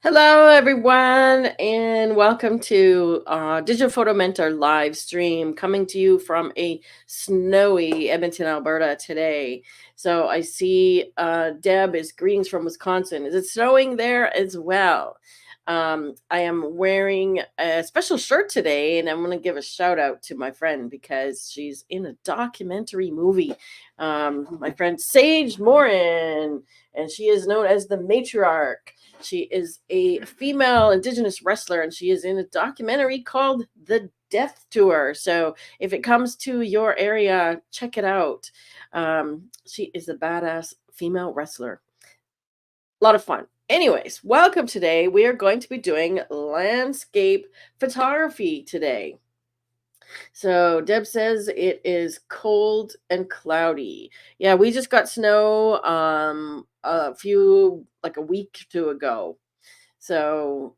Hello, everyone, and welcome to Digital Photo Mentor live stream coming to you from a snowy Edmonton, Alberta today. So I see Deb is greetings from Wisconsin. Is it snowing there as well? I am wearing a special shirt today, and I'm going to give a shout out to my friend because she's in a documentary movie. My friend Sage Morin, and she is known as the matriarch. She is a female Indigenous wrestler, and she is in a documentary called The Death Tour. So if it comes to your area, check it out. She is a badass female wrestler. A lot of fun. Anyways, welcome today. We are going to be doing landscape photography today. So Deb says it is cold and cloudy. Yeah, we just got snow a week or two ago. So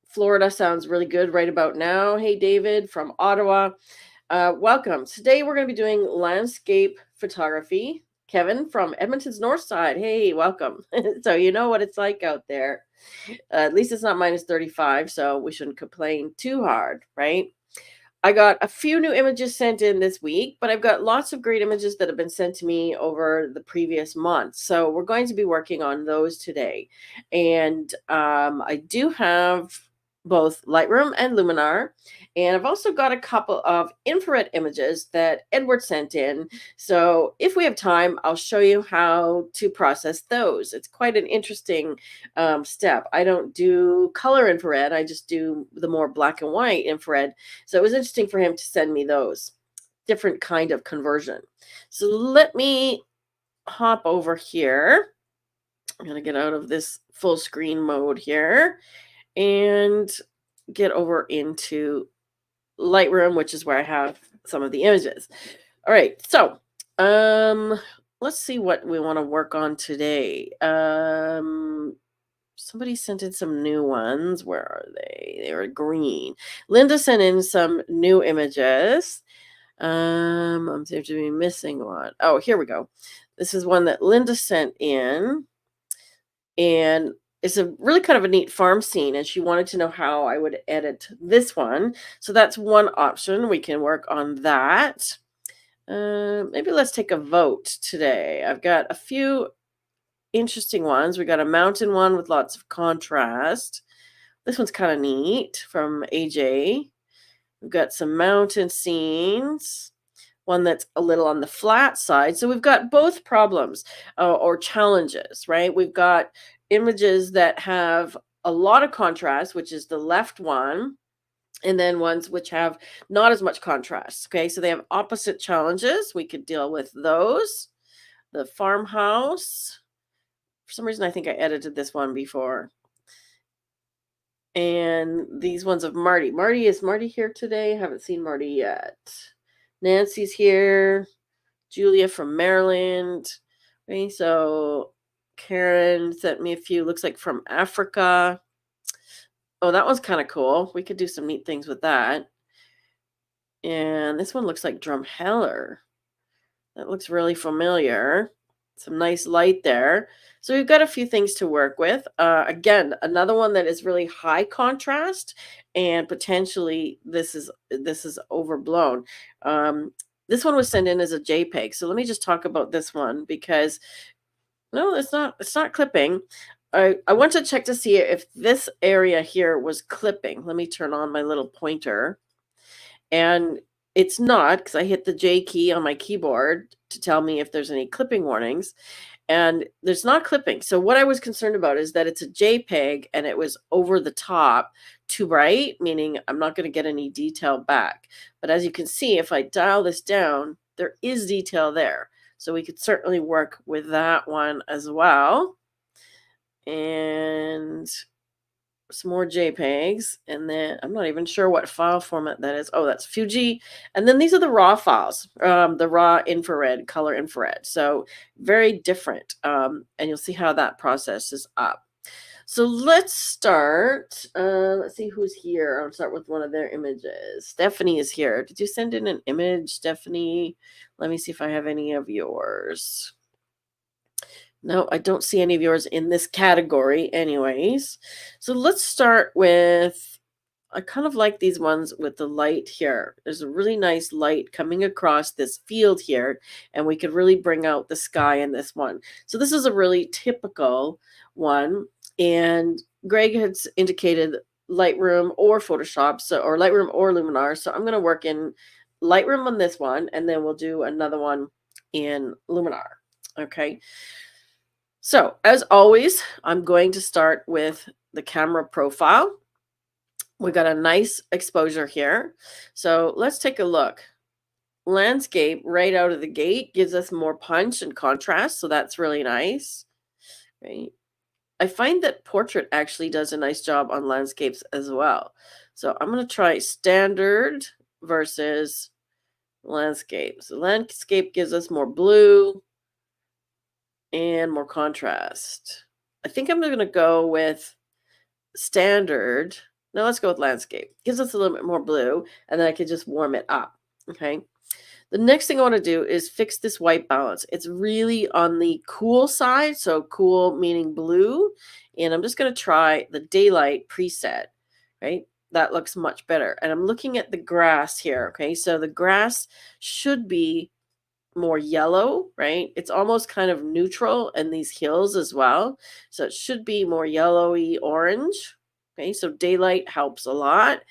Florida sounds really good right about now. Hey, David from Ottawa. Welcome. Today we're going to be doing landscape photography. Kevin from Edmonton's North Side. Hey, welcome. So you know what it's like out there. At least it's not minus 35, so we shouldn't complain too hard, right? I got a few new images sent in this week, but I've got lots of great images that have been sent to me over the previous month. So we're going to be working on those today. And I do have both Lightroom and Luminar. And I've also got a couple of infrared images that Edward sent in. So if we have time, I'll show you how to process those. It's quite an interesting step. I don't do color infrared. I just do the more black and white infrared. So it was interesting for him to send me those. Different kind of conversion. So let me hop over here. I'm going to get out of this full screen mode here and get over into Lightroom, which is where I have some of the images. All right. So let's see what we want to work on today. Somebody sent in some new ones. Where are they? They were green. Linda sent in some new images. I'm seem to be missing one. Oh, here we go. This is one that Linda sent in, and it's a really kind of a neat farm scene, and she wanted to know how I would edit this one. So that's one option. We can work on that. Maybe let's take a vote today. I've got a few interesting ones. We got a mountain one with lots of contrast. This one's kind of neat from AJ. We've got some mountain scenes, one that's a little on the flat side. So we've got both problems or challenges, right? We've got images that have a lot of contrast, which is the left one, and then ones which have not as much contrast. Okay, so they have opposite challenges. We could deal with those. The farmhouse. For some reason, I think I edited this one before. And these ones of Marty. Is Marty here today? Haven't seen Marty yet. Nancy's here. Julia from Maryland. Okay, so Karen sent me a few, looks like from Africa. Oh, that one's kind of cool. We could do some neat things with that. And this one looks like Drumheller. That looks really familiar. Some nice light there. So we've got a few things to work with. Again, another one that is really high contrast, and potentially this is overblown. This one was sent in as a JPEG. So let me just talk about this one because no, it's not clipping. I want to check to see if this area here was clipping. Let me turn on my little pointer. And it's not, because I hit the J key on my keyboard to tell me if there's any clipping warnings. And there's not clipping. So what I was concerned about is that it's a JPEG and it was over the top, too bright, meaning I'm not going to get any detail back. But as you can see, if I dial this down, there is detail there. So we could certainly work with that one as well. And some more JPEGs, and then I'm not even sure what file format that is. Oh, that's Fuji. And then these are the raw files, the raw infrared, color infrared. So very different. And you'll see how that process is up. So let's start. Let's see who's here. I'll start with one of their images. Stephanie is here. Did you send in an image, Stephanie? Let me see if I have any of yours. No, I don't see any of yours in this category anyways. So let's start with, I kind of like these ones with the light here. There's a really nice light coming across this field here, and we could really bring out the sky in this one. So this is a really typical one, and Greg has indicated Lightroom or Photoshop, so or Lightroom or Luminar. So I'm going to work in Lightroom on this one, and then we'll do another one in Luminar. Okay. So as always, I'm going to start with the camera profile. We got a nice exposure here. So let's take a look. Landscape right out of the gate gives us more punch and contrast. So that's really nice. Right. I find that portrait actually does a nice job on landscapes as well. So I'm going to try standard versus landscape. So landscape gives us more blue and more contrast. I think I'm going to go with standard. Now let's go with landscape. Gives us a little bit more blue, and then I can just warm it up. Okay. The next thing I want to do is fix this white balance. It's really on the cool side. So cool meaning blue. And I'm just going to try the daylight preset, right? That looks much better. And I'm looking at the grass here. Okay. So the grass should be more yellow, right? It's almost kind of neutral in these hills as well. So it should be more yellowy orange. Okay, so daylight helps a lot.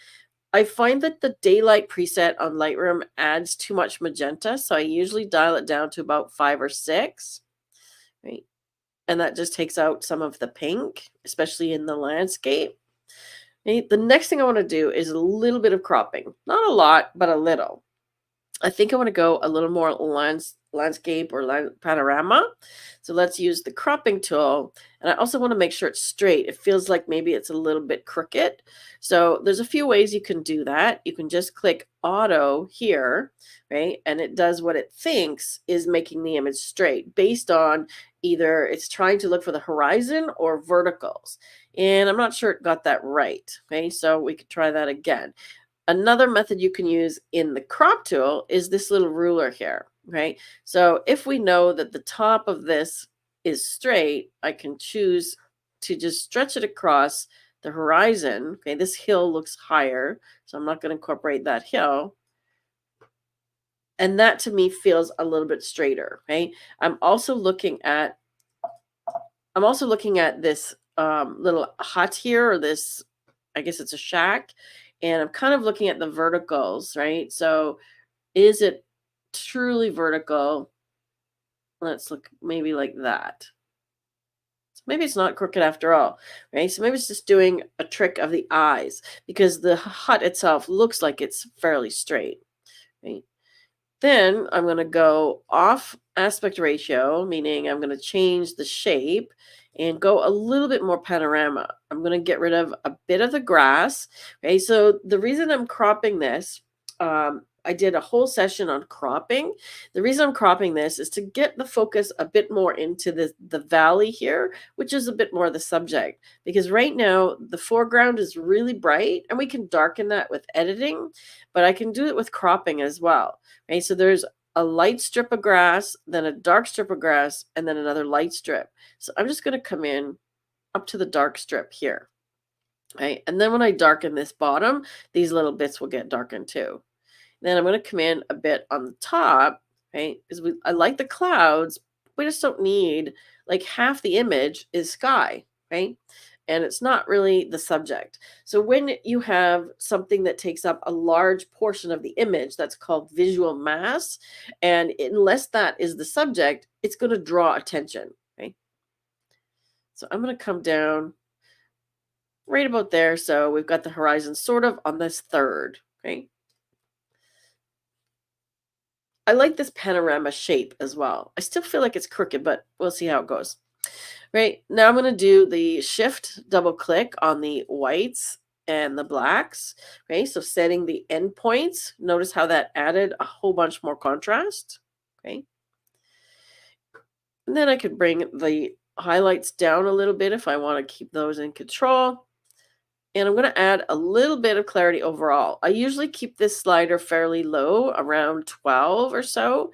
I find that the daylight preset on Lightroom adds too much magenta, so I usually dial it down to about 5 or 6, right? And that just takes out some of the pink, especially in the landscape. Okay, the next thing I want to do is a little bit of cropping. Not a lot, but a little. I think I want to go a little more landscape or panorama. So let's use the cropping tool. And I also want to make sure it's straight. It feels like maybe it's a little bit crooked. So there's a few ways you can do that. You can just click auto here, right? And it does what it thinks is making the image straight based on either it's trying to look for the horizon or verticals. And I'm not sure it got that right. Okay, so we could try that again. Another method you can use in the crop tool is this little ruler here, right? So if we know that the top of this is straight, I can choose to just stretch it across the horizon. Okay, this hill looks higher, so I'm not going to incorporate that hill. And that to me feels a little bit straighter, right? I'm also looking at this little hut here, or this, I guess it's a shack. And I'm kind of looking at the verticals, right? So is it truly vertical? Let's look maybe like that. So maybe it's not crooked after all, right? So maybe it's just doing a trick of the eyes because the hut itself looks like it's fairly straight, right? Then I'm going to go off aspect ratio, meaning I'm going to change the shape and go a little bit more panorama. I'm going to get rid of a bit of the grass. Okay, so the reason I'm cropping this, I did a whole session on cropping. The reason I'm cropping this is to get the focus a bit more into the valley here, which is a bit more the subject. Because right now, the foreground is really bright, and we can darken that with editing, but I can do it with cropping as well. Okay, so there's a light strip of grass, then a dark strip of grass, and then another light strip. So I'm just going to come in up to the dark strip here. Right, and then when I darken this bottom, these little bits will get darkened too. Then I'm going to come in a bit on the top, right? Because I like the clouds. We just don't need, like, half the image is sky, right? And it's not really the subject. So when you have something that takes up a large portion of the image, that's called visual mass. And unless that is the subject, it's going to draw attention, right? So I'm going to come down right about there. So we've got the horizon sort of on this third, okay? I like this panorama shape as well. I still feel like it's crooked, but we'll see how it goes. Right, now I'm going to do the shift double click on the whites and the blacks. Okay, so setting the endpoints. Notice how that added a whole bunch more contrast. Okay. And then I could bring the highlights down a little bit if I want to keep those in control. And I'm going to add a little bit of clarity overall. I usually keep this slider fairly low, around 12 or so.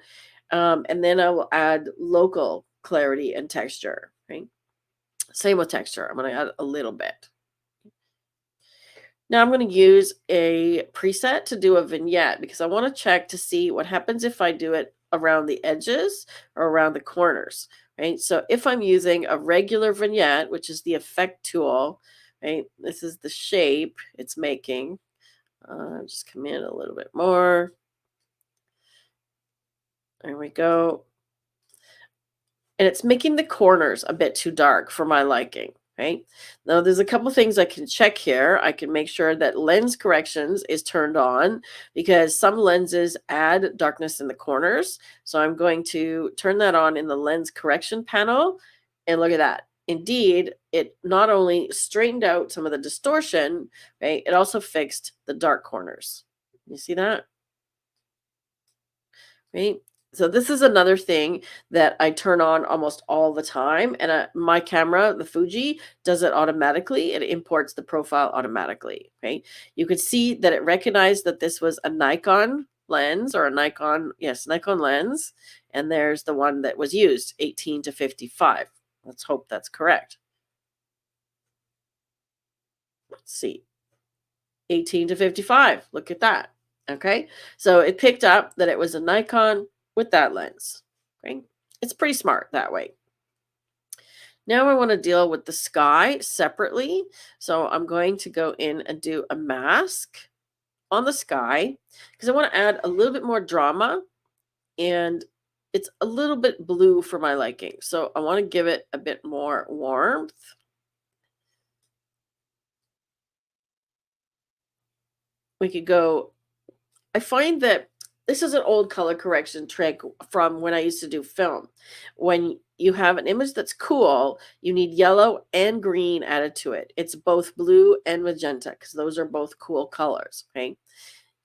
And then I will add local clarity and texture, right? Same with texture. I'm going to add a little bit. Now I'm going to use a preset to do a vignette because I want to check to see what happens if I do it around the edges or around the corners, right? So if I'm using a regular vignette, which is the effect tool, right? This is the shape it's making. Just come in a little bit more. There we go. And it's making the corners a bit too dark for my liking, right? Now there's a couple things I can check here. I can make sure that lens corrections is turned on because some lenses add darkness in the corners. So I'm going to turn that on in the lens correction panel, and look at that. Indeed, it not only straightened out some of the distortion, right? It also fixed the dark corners. You see that? Right? So this is another thing that I turn on almost all the time, and my camera, the Fuji, does it automatically. It imports the profile automatically. Okay, you could see that it recognized that this was a Nikon lens or a Nikon lens, and there's the one that was used, 18 to 55. Let's hope that's correct. Let's see, 18 to 55. Look at that. Okay, so it picked up that it was a Nikon with that lens. Okay, it's pretty smart that way. Now I want to deal with the sky separately. So I'm going to go in and do a mask on the sky because I want to add a little bit more drama, and it's a little bit blue for my liking. So I want to give it a bit more warmth. We could go, I find that this is an old color correction trick from when I used to do film. When you have an image that's cool, you need yellow and green added to it. It's both blue and magenta because those are both cool colors, okay?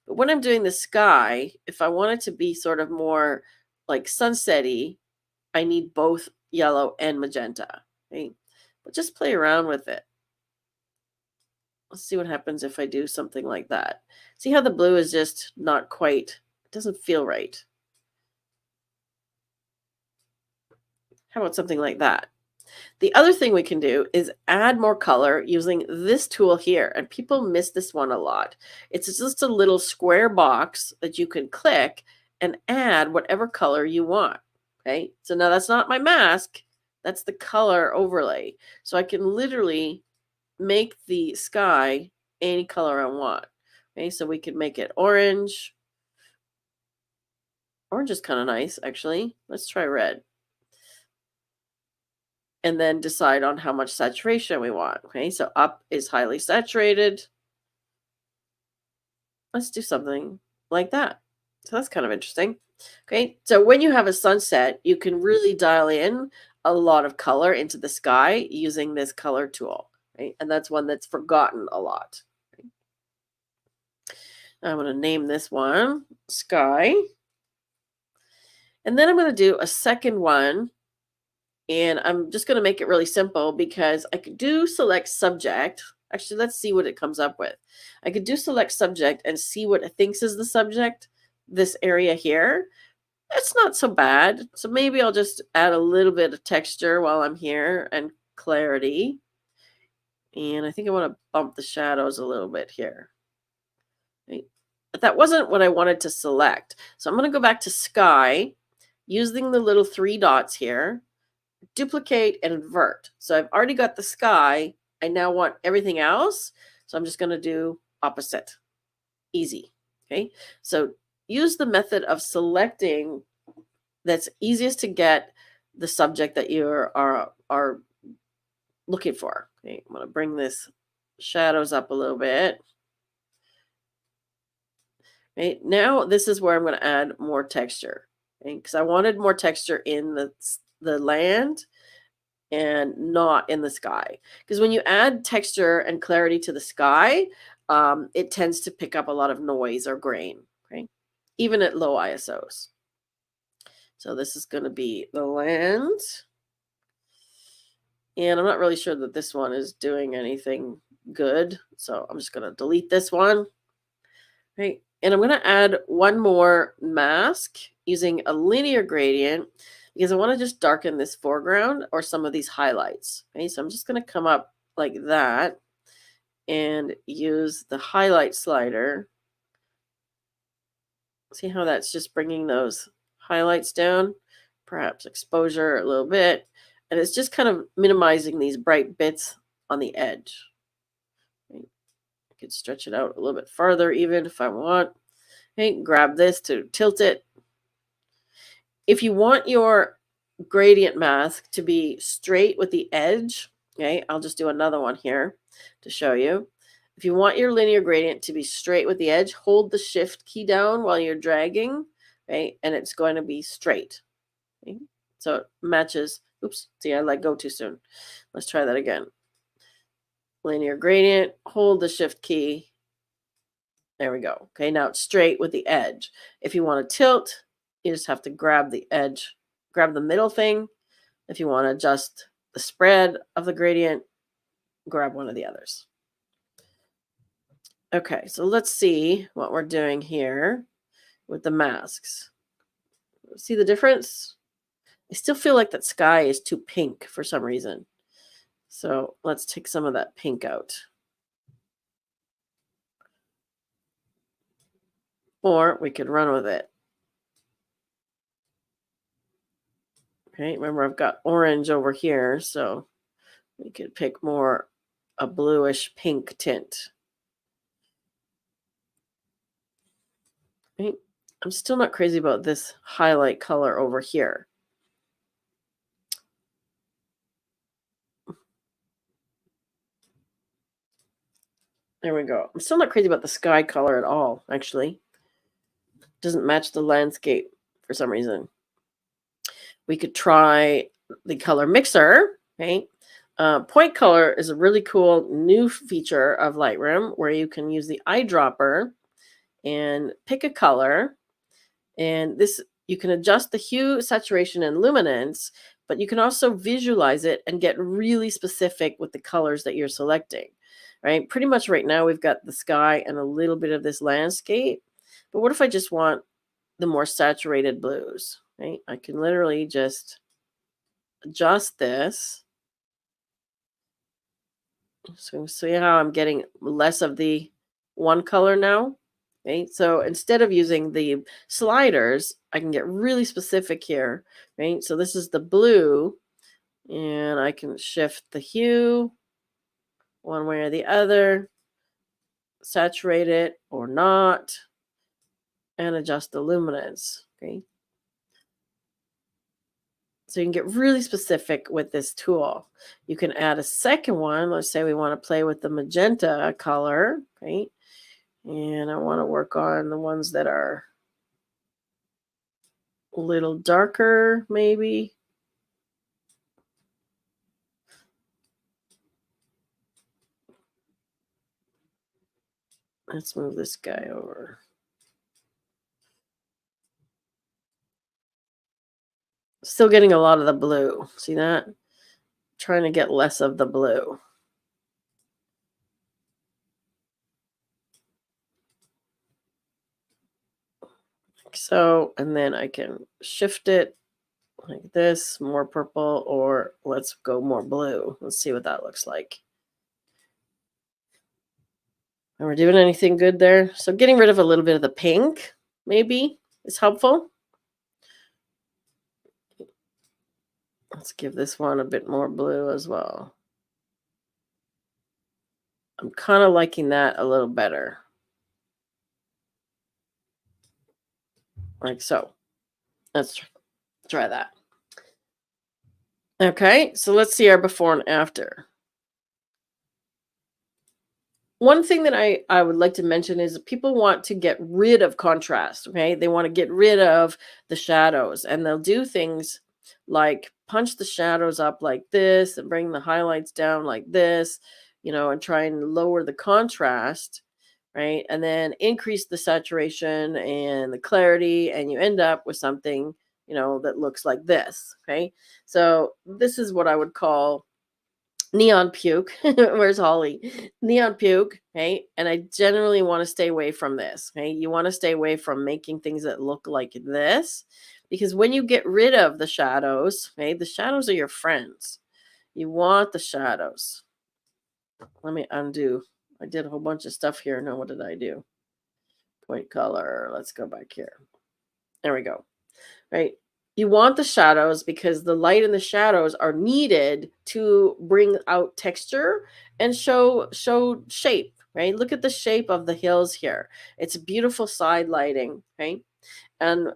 But when I'm doing the sky, if I want it to be sort of more like sunset-y, I need both yellow and magenta, okay? But just play around with it. Let's see what happens if I do something like that. See how the blue is just not quite, it doesn't feel right. How about something like that? The other thing we can do is add more color using this tool here, and people miss this one a lot. It's just a little square box that you can click and add whatever color you want, okay? So now that's not my mask, that's the color overlay. So I can literally make the sky any color I want. Okay, so we can make it orange. Orange is kind of nice, actually. Let's try red. And then decide on how much saturation we want. Okay, so up is highly saturated. Let's do something like that. So that's kind of interesting. Okay, so when you have a sunset, you can really dial in a lot of color into the sky using this color tool. Right? And that's one that's forgotten a lot. Right? I'm going to name this one Sky. And then I'm going to do a second one. And I'm just going to make it really simple because I could do select subject. Actually, let's see what it comes up with. I could do select subject and see what it thinks is the subject, this area here. It's not so bad. So maybe I'll just add a little bit of texture while I'm here and clarity. And I think I want to bump the shadows a little bit here. Right? But that wasn't what I wanted to select. So I'm going to go back to sky using the little 3 dots here. Duplicate and invert. So I've already got the sky. I now want everything else. So I'm just going to do opposite. Easy. Okay. So use the method of selecting that's easiest to get the subject that you are looking for. Okay. I'm going to bring this shadows up a little bit. Okay. Now this is where I'm going to add more texture. Okay, because I wanted more texture in the land and not in the sky. Because when you add texture and clarity to the sky, it tends to pick up a lot of noise or grain, okay? Even at low ISOs. So this is going to be the land. And I'm not really sure that this one is doing anything good. So I'm just going to delete this one. Okay. And I'm going to add one more mask using a linear gradient because I want to just darken this foreground or some of these highlights. Okay, so I'm just going to come up like that and use the highlight slider. See how that's just bringing those highlights down, perhaps exposure a little bit, and it's just kind of minimizing these bright bits on the edge. Okay, I could stretch it out a little bit farther even if I want. Okay, grab this to tilt it. If you want your gradient mask to be straight with the edge, okay, I'll just do another one here to show you. If you want your linear gradient to be straight with the edge, hold the shift key down while you're dragging, okay, and it's going to be straight. Okay? So it matches. Oops, see, I let go too soon. Let's try that again. Linear gradient, hold the shift key. There we go. Okay, now it's straight with the edge. If you want to tilt, you just have to grab the edge, grab the middle thing. If you want to adjust the spread of the gradient, grab one of the others. Okay, so let's see what we're doing here with the masks. See the difference? I still feel like that sky is too pink for some reason. So let's take some of that pink out. Or we could run with it. Okay, remember I've got orange over here, so we could pick more a bluish pink tint. Okay, I'm still not crazy about this highlight color over here. There we go. I'm still not crazy about the sky color at all, actually. Doesn't match the landscape for some reason. We could try the color mixer, okay? Point color is a really cool new feature of Lightroom where you can use the eyedropper and pick a color. And this, you can adjust the hue, saturation, and luminance, but you can also visualize it and get really specific with the colors that you're selecting, right? Pretty much right now we've got the sky and a little bit of this landscape. But what if I just want the more saturated blues, right? I can literally just adjust this. So see how I'm getting less of the one color now? Okay, so instead of using the sliders, I can get really specific here, right? So this is the blue, and I can shift the hue one way or the other, saturate it or not, and adjust the luminance, okay? So you can get really specific with this tool. You can add a second one. Let's say we want to play with the magenta color, okay? And I want to work on the ones that are a little darker, maybe. Let's move this guy over. Still getting a lot of the blue. See that? Trying to get less of the blue. Like so, and then I can shift it like this, more purple, or let's go more blue. Let's see what that looks like. Are we doing anything good there? So getting rid of a little bit of the pink, maybe, is helpful. Let's give this one a bit more blue as well. I'm kind of liking that a little better. Like so. Let's try that. Okay, so let's see our before and after. One thing that I would like to mention is people want to get rid of contrast, okay? They want to get rid of the shadows, and they'll do things like punch the shadows up like this and bring the highlights down like this, you know, and try and lower the contrast, right? And then increase the saturation and the clarity, and you end up with something, you know, that looks like this, okay? So this is what I would call neon puke. Where's Holly? Neon puke, okay? And I generally want to stay away from this, okay? You want to stay away from making things that look like this because when you get rid of the shadows, okay, the shadows are your friends. You want the shadows. Let me undo. I did a whole bunch of stuff here. Now, what did I do? Point color. Let's go back here. There we go. Right. You want the shadows because the light and the shadows are needed to bring out texture and show shape, right? Look at the shape of the hills here. It's beautiful side lighting, right? And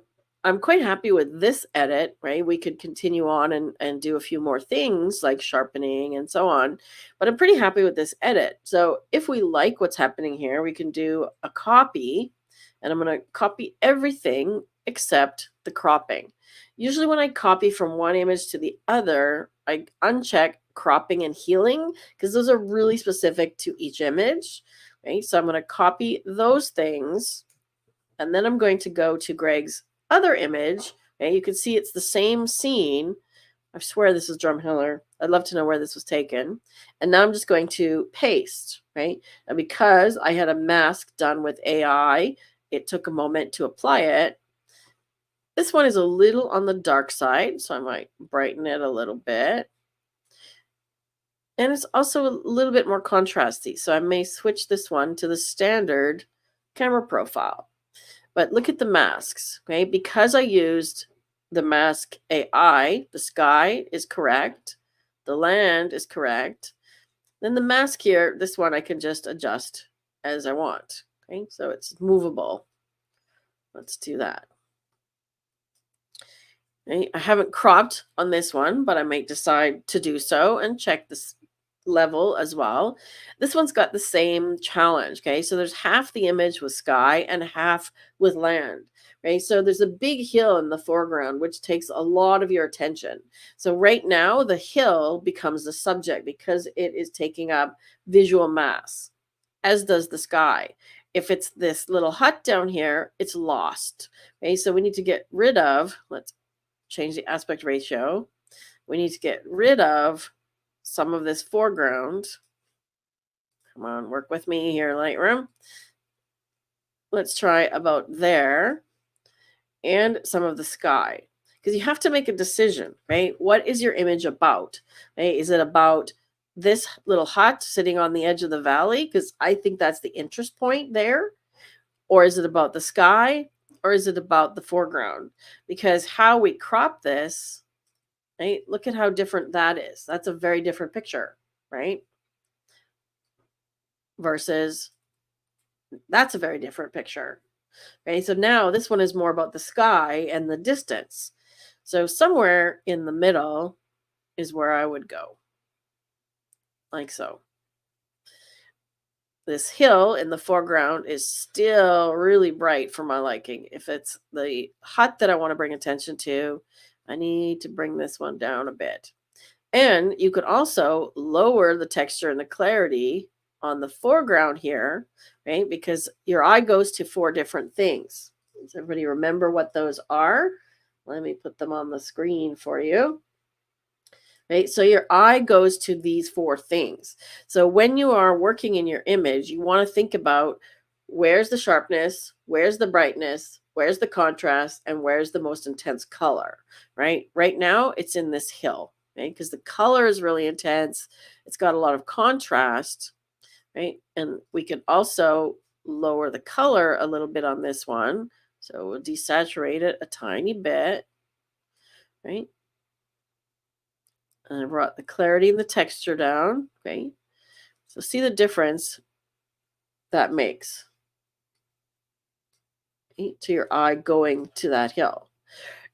I'm quite happy with this edit, right? We could continue on and do a few more things like sharpening and so on, but I'm pretty happy with this edit. So if we like what's happening here, we can do a copy, and I'm going to copy everything except the cropping. Usually when I copy from one image to the other, I uncheck cropping and healing because those are really specific to each image, right? So I'm going to copy those things. And then I'm going to go to Greg's other image. Okay, you can see it's the same scene. I swear this is Drumheller. I'd love to know where this was taken. And now I'm just going to paste, right? And because I had a mask done with AI, it took a moment to apply it. This one is a little on the dark side, so I might brighten it a little bit. And it's also a little bit more contrasty, so I may switch this one to the standard camera profile. But look at the masks, okay? Because I used the mask AI, the sky is correct, the land is correct. Then the mask here, this one I can just adjust as I want, okay? So it's movable. Let's do that. Okay? I haven't cropped on this one, but I might decide to do so and check this level as well. This one's got the same challenge, okay? So there's half the image with sky and half with land, right? So there's a big hill in the foreground, which takes a lot of your attention. So right now, the hill becomes the subject because it is taking up visual mass, as does the sky. If it's this little hut down here, it's lost, okay? So we need to get rid of, let's change the aspect ratio. We need to get rid of some of this foreground. Come on, work with me here, Lightroom. Let's try about there. And some of the sky. Because you have to make a decision, right? What is your image about? Right? Is it about this little hut sitting on the edge of the valley? Because I think that's the interest point there. Or is it about the sky? Or is it about the foreground? Because how we crop this, right? Look at how different that is. That's a very different picture, right? Versus that's a very different picture. Okay, so now this one is more about the sky and the distance. So somewhere in the middle is where I would go, like so. This hill in the foreground is still really bright for my liking. If it's the hut that I want to bring attention to, I need to bring this one down a bit. And you could also lower the texture and the clarity on the foreground here, right? Because your eye goes to 4 different things. Does everybody remember what those are? Let me put them on the screen for you. Right? So your eye goes to these 4 things. So when you are working in your image, you want to think about where's the sharpness, where's the brightness, where's the contrast, and where's the most intense color, right? Right now, it's in this hill, right? Because the color is really intense. It's got a lot of contrast, right? And we can also lower the color a little bit on this one. So we'll desaturate it a tiny bit, right? And I brought the clarity and the texture down, okay? So see the difference that makes, okay, to your eye going to that hill.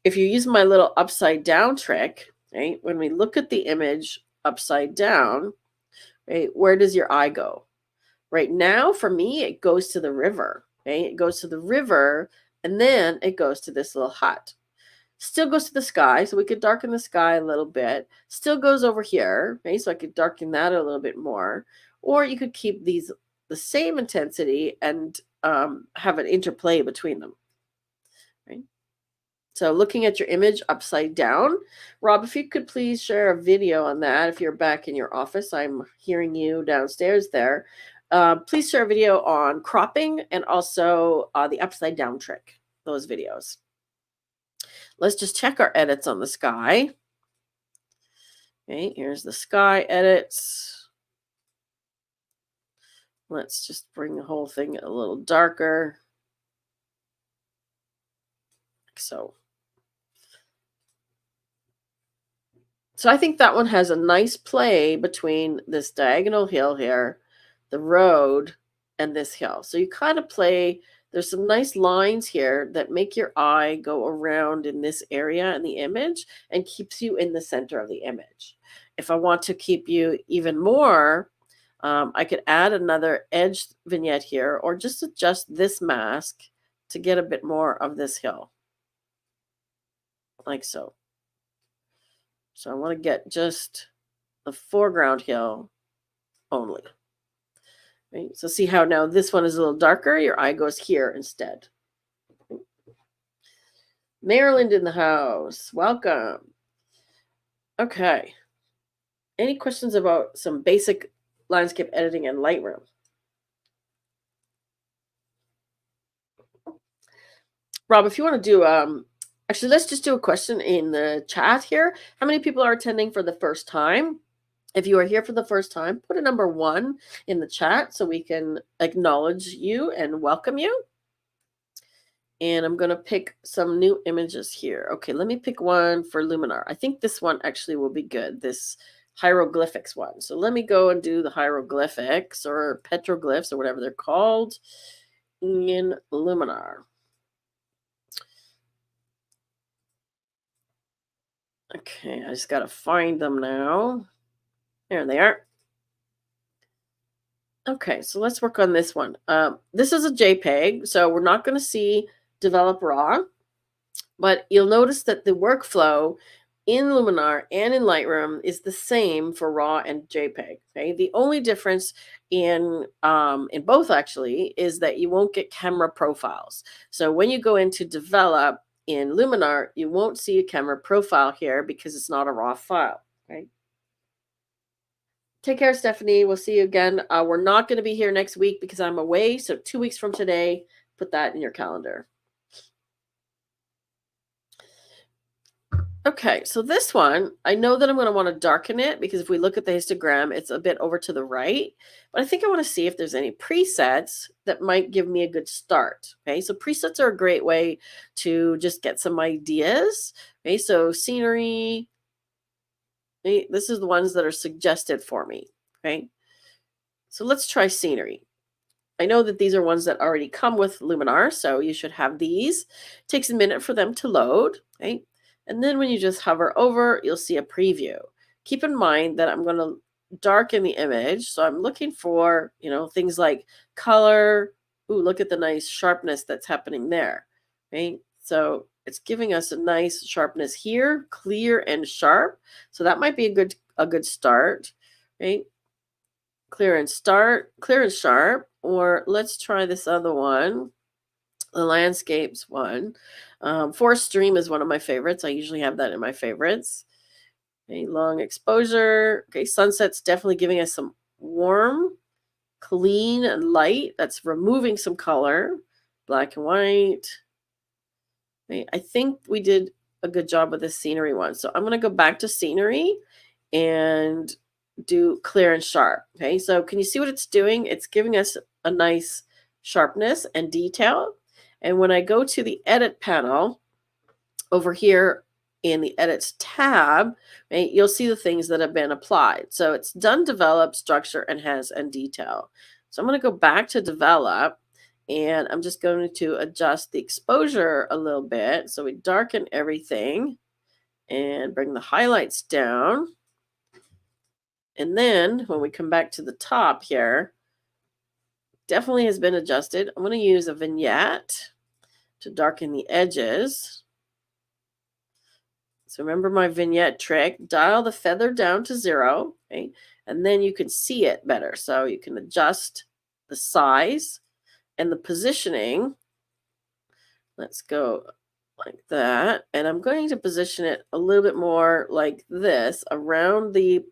If you use my little upside down trick, right, when we look at the image upside down, right, where does your eye go? Right now, for me, it goes to the river, right? It goes to the river, and then it goes to this little hut. Still goes to the sky, so we could darken the sky a little bit. Still goes over here, right? So I could darken that a little bit more. Or you could keep these the same intensity and have an interplay between them, right? So looking at your image upside down, Rob, if you could please share a video on that. If you're back in your office, I'm hearing you downstairs there. Please share a video on cropping and also the upside down trick, those videos. Let's just check our edits on the sky. Okay, here's the sky edits. Let's just bring the whole thing a little darker. Like so. So I think that one has a nice play between this diagonal hill here, the road, and this hill. So you kind of play, there's some nice lines here that make your eye go around in this area in the image and keeps you in the center of the image. If I want to keep you even more, I could add another edge vignette here or just adjust this mask to get a bit more of this hill, like so. So I want to get just the foreground hill only. Right? So see how now this one is a little darker? Your eye goes here instead. Maryland in the house. Welcome. Okay. Any questions about some basic landscape editing in Lightroom? Rob, if you want to do actually, let's just do a question in the chat here. How many people are attending for the first time? If you are here for the first time, put a number 1 in the chat so we can acknowledge you and welcome you. And I'm going to pick some new images here. Okay, let me pick one for Luminar. I think this one actually will be good, this hieroglyphics one. So let me go and do the hieroglyphics or petroglyphs or whatever they're called in Luminar. Okay, I just got to find them now. There they are. Okay, so let's work on this one. This is a JPEG, so we're not going to see develop raw, but you'll notice that the workflow in Luminar and in Lightroom is the same for raw and JPEG. Okay, the only difference in both actually is that you won't get camera profiles. So when you go into develop in Luminar, you won't see a camera profile here because it's not a raw file. Okay. Take care, Stephanie. We'll see you again. We're not going to be here next week because I'm away. So 2 weeks from today, put that in your calendar. Okay, so this one, I know that I'm going to want to darken it because if we look at the histogram, it's a bit over to the right. But I think I want to see if there's any presets that might give me a good start. Okay, so presets are a great way to just get some ideas. Okay, so scenery. Okay, this is the ones that are suggested for me. Okay, so let's try scenery. I know that these are ones that already come with Luminar, so you should have these. It takes a minute for them to load. Okay. And then when you just hover over, you'll see a preview. Keep in mind that I'm going to darken the image. So I'm looking for, things like color. Ooh, look at the nice sharpness that's happening there. Right? So it's giving us a nice sharpness here, clear and sharp. So that might be a good start. Right? Clear and sharp. Or let's try this other one. The landscapes one. Forest stream is one of my favorites. I usually have that in my favorites. Okay, long exposure. Okay, sunset's definitely giving us some warm, clean, and light. That's removing some color. Black and white. Okay, I think we did a good job with the scenery one. So I'm going to go back to scenery and do clear and sharp. Okay, so can you see what it's doing? It's giving us a nice sharpness and detail. And when I go to the edit panel over here in the edits tab, right, you'll see the things that have been applied. So it's done, develop, structure, enhance, and detail. So I'm going to go back to develop and I'm just going to adjust the exposure a little bit. So we darken everything and bring the highlights down. And then when we come back to the top here, definitely has been adjusted. I'm going to use a vignette to darken the edges. So remember my vignette trick, dial the feather down to 0, okay? And then you can see it better. So you can adjust the size and the positioning. Let's go like that. And I'm going to position it a little bit more like this around the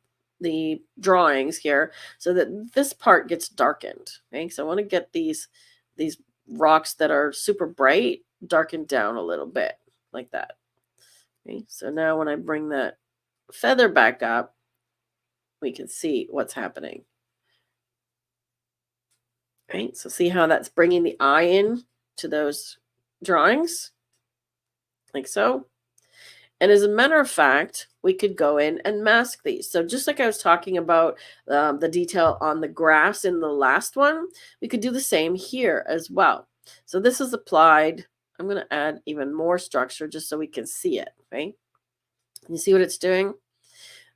drawings here so that this part gets darkened. Okay, so I want to get these rocks that are super bright darkened down a little bit like that. Okay, so now when I bring that feather back up, we can see what's happening. Right, so see how that's bringing the eye in to those drawings, like so. And as a matter of fact, we could go in and mask these. So just like I was talking about the detail on the graphs in the last one, we could do the same here as well. So this is applied. I'm going to add even more structure just so we can see it, right? You see what it's doing?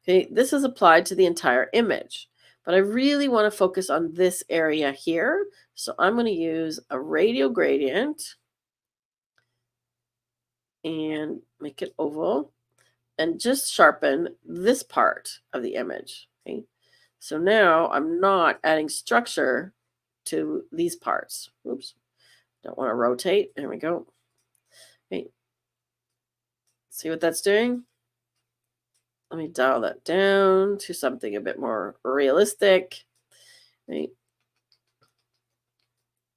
Okay, this is applied to the entire image, but I really want to focus on this area here. So I'm going to use a radial gradient and make it oval and just sharpen this part of the image. Okay, so now I'm not adding structure to these parts. Oops, don't want to rotate. There we go. Okay, see what that's doing? Let me dial that down to something a bit more realistic. Right.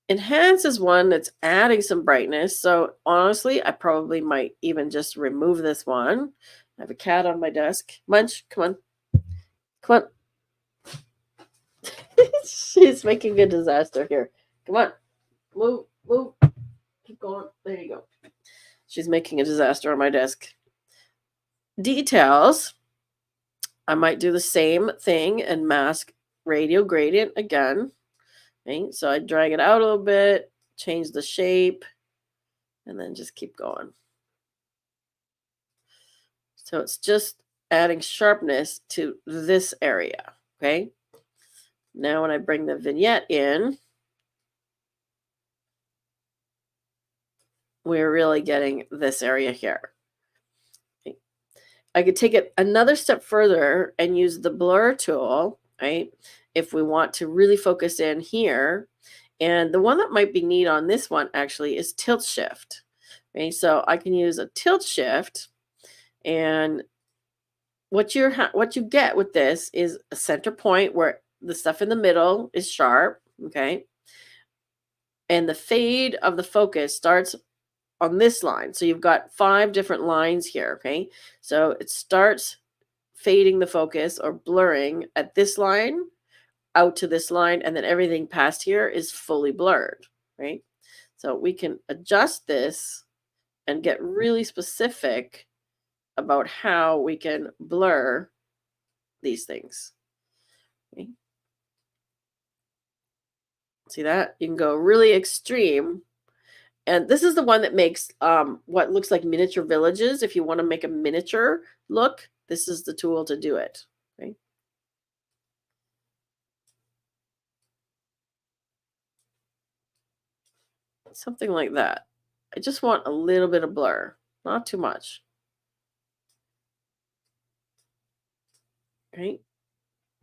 Enhance is one that's adding some brightness. So honestly, I probably might even just remove this one. I have a cat on my desk. Munch, come on. Come on. She's making a disaster here. Come on. Move, move. Keep going. There you go. She's making a disaster on my desk. Details. I might do the same thing and mask radial gradient again. Okay, so I drag it out a little bit, change the shape, and then just keep going. So it's just adding sharpness to this area, okay? Now when I bring the vignette in, we're really getting this area here. Okay. I could take it another step further and use the blur tool, right? If we want to really focus in here. And the one that might be neat on this one actually is tilt shift. Okay, so I can use a tilt shift, and what you get with this is a center point where the stuff in the middle is sharp, okay? And the fade of the focus starts on this line. So you've got 5 different lines here, okay? So it starts fading the focus or blurring at this line out to this line, and then everything past here is fully blurred, right? So we can adjust this and get really specific about how we can blur these things. Okay. See that? You can go really extreme. And this is the one that makes what looks like miniature villages. If you want to make a miniature look, this is the tool to do it. Okay. Something like that. I just want a little bit of blur, not too much. Right?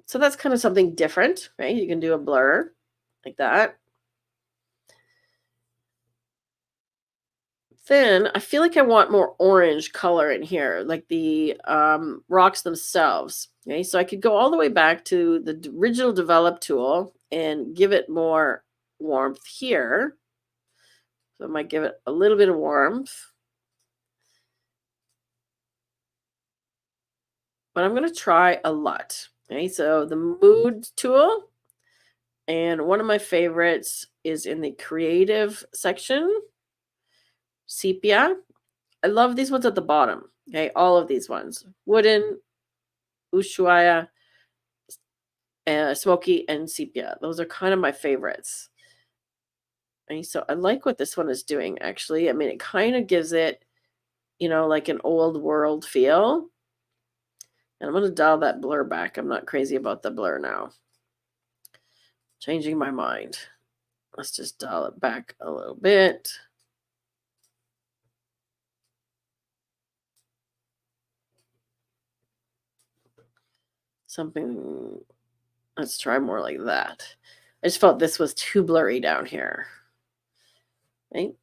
So that's kind of something different, right? You can do a blur like that. Then I feel like I want more orange color in here, like the rocks themselves. Okay, so I could go all the way back to the original develop tool and give it more warmth here. So I might give it a little bit of warmth. But I'm going to try a lot. Okay, so the mood tool, and one of my favorites is in the creative section, sepia. I love these ones at the bottom. Okay, all of these ones, wooden, ushuaia, smoky, and sepia. Those are kind of my favorites. Okay, so I like what this one is doing, actually. I mean, it kind of gives it, like an old world feel. And I'm going to dial that blur back. I'm not crazy about the blur now. Changing my mind. Let's just dial it back a little bit. Something, let's try more like that. I just felt this was too blurry down here. Right?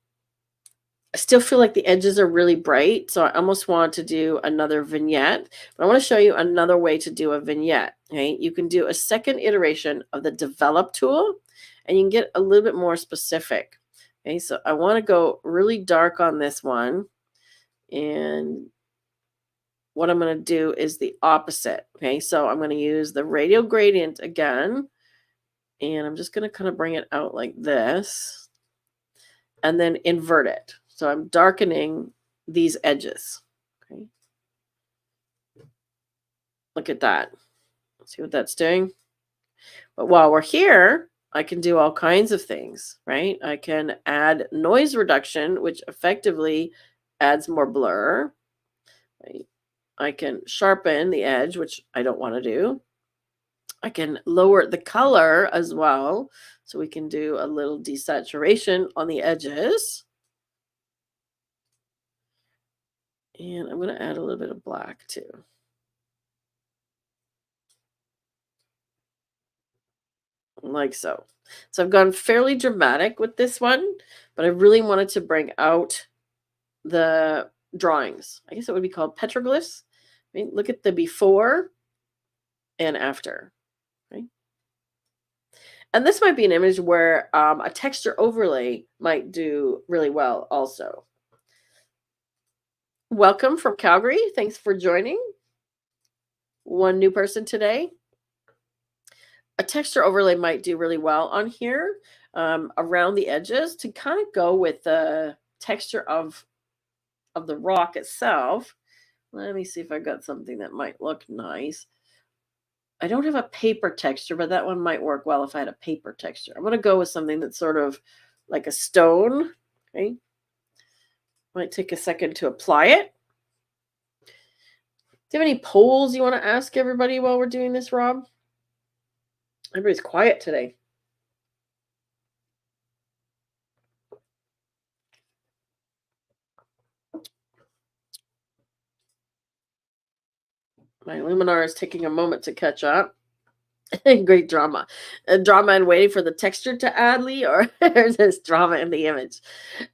I still feel like the edges are really bright, so I almost want to do another vignette. But I want to show you another way to do a vignette. Okay, you can do a second iteration of the develop tool, and you can get a little bit more specific. Okay, so I want to go really dark on this one, and what I'm going to do is the opposite. Okay, so I'm going to use the radial gradient again, and I'm just going to kind of bring it out like this and then invert it. So I'm darkening these edges. Okay, look at that. See what that's doing? But while we're here, I can do all kinds of things, right? I can add noise reduction, which effectively adds more blur. Right? I can sharpen the edge, which I don't want to do. I can lower the color as well. So we can do a little desaturation on the edges. And I'm going to add a little bit of black too. Like so. So I've gone fairly dramatic with this one, but I really wanted to bring out the drawings. I guess it would be called petroglyphs. Right? Look at the before and after. Right? And this might be an image where a texture overlay might do really well also. Welcome from Calgary. Thanks for joining. One new person today. A texture overlay might do really well on here around the edges to kind of go with the texture of the rock itself. Let me see if I've got something that might look nice. I don't have a paper texture, but that one might work well if I had a paper texture. I'm going to go with something that's sort of like a stone. Okay. Might take a second to apply it. Do you have any polls you want to ask everybody while we're doing this, Rob? Everybody's quiet today. My Luminar is taking a moment to catch up. Great drama. Drama and waiting for the texture to add, Lee, or there's drama in the image.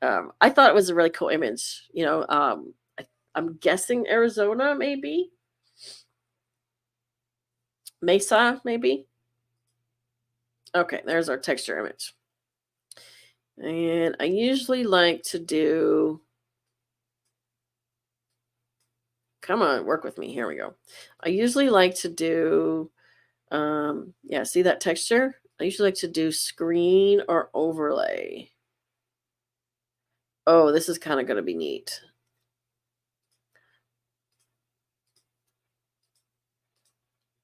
I thought it was a really cool image. You know, I'm guessing Arizona, maybe. Mesa, maybe. Okay, there's our texture image. And I usually like to do... Come on, work with me. Here we go. I usually like to do... yeah, see that texture? I usually like to do screen or overlay. Oh, this is kind of going to be neat.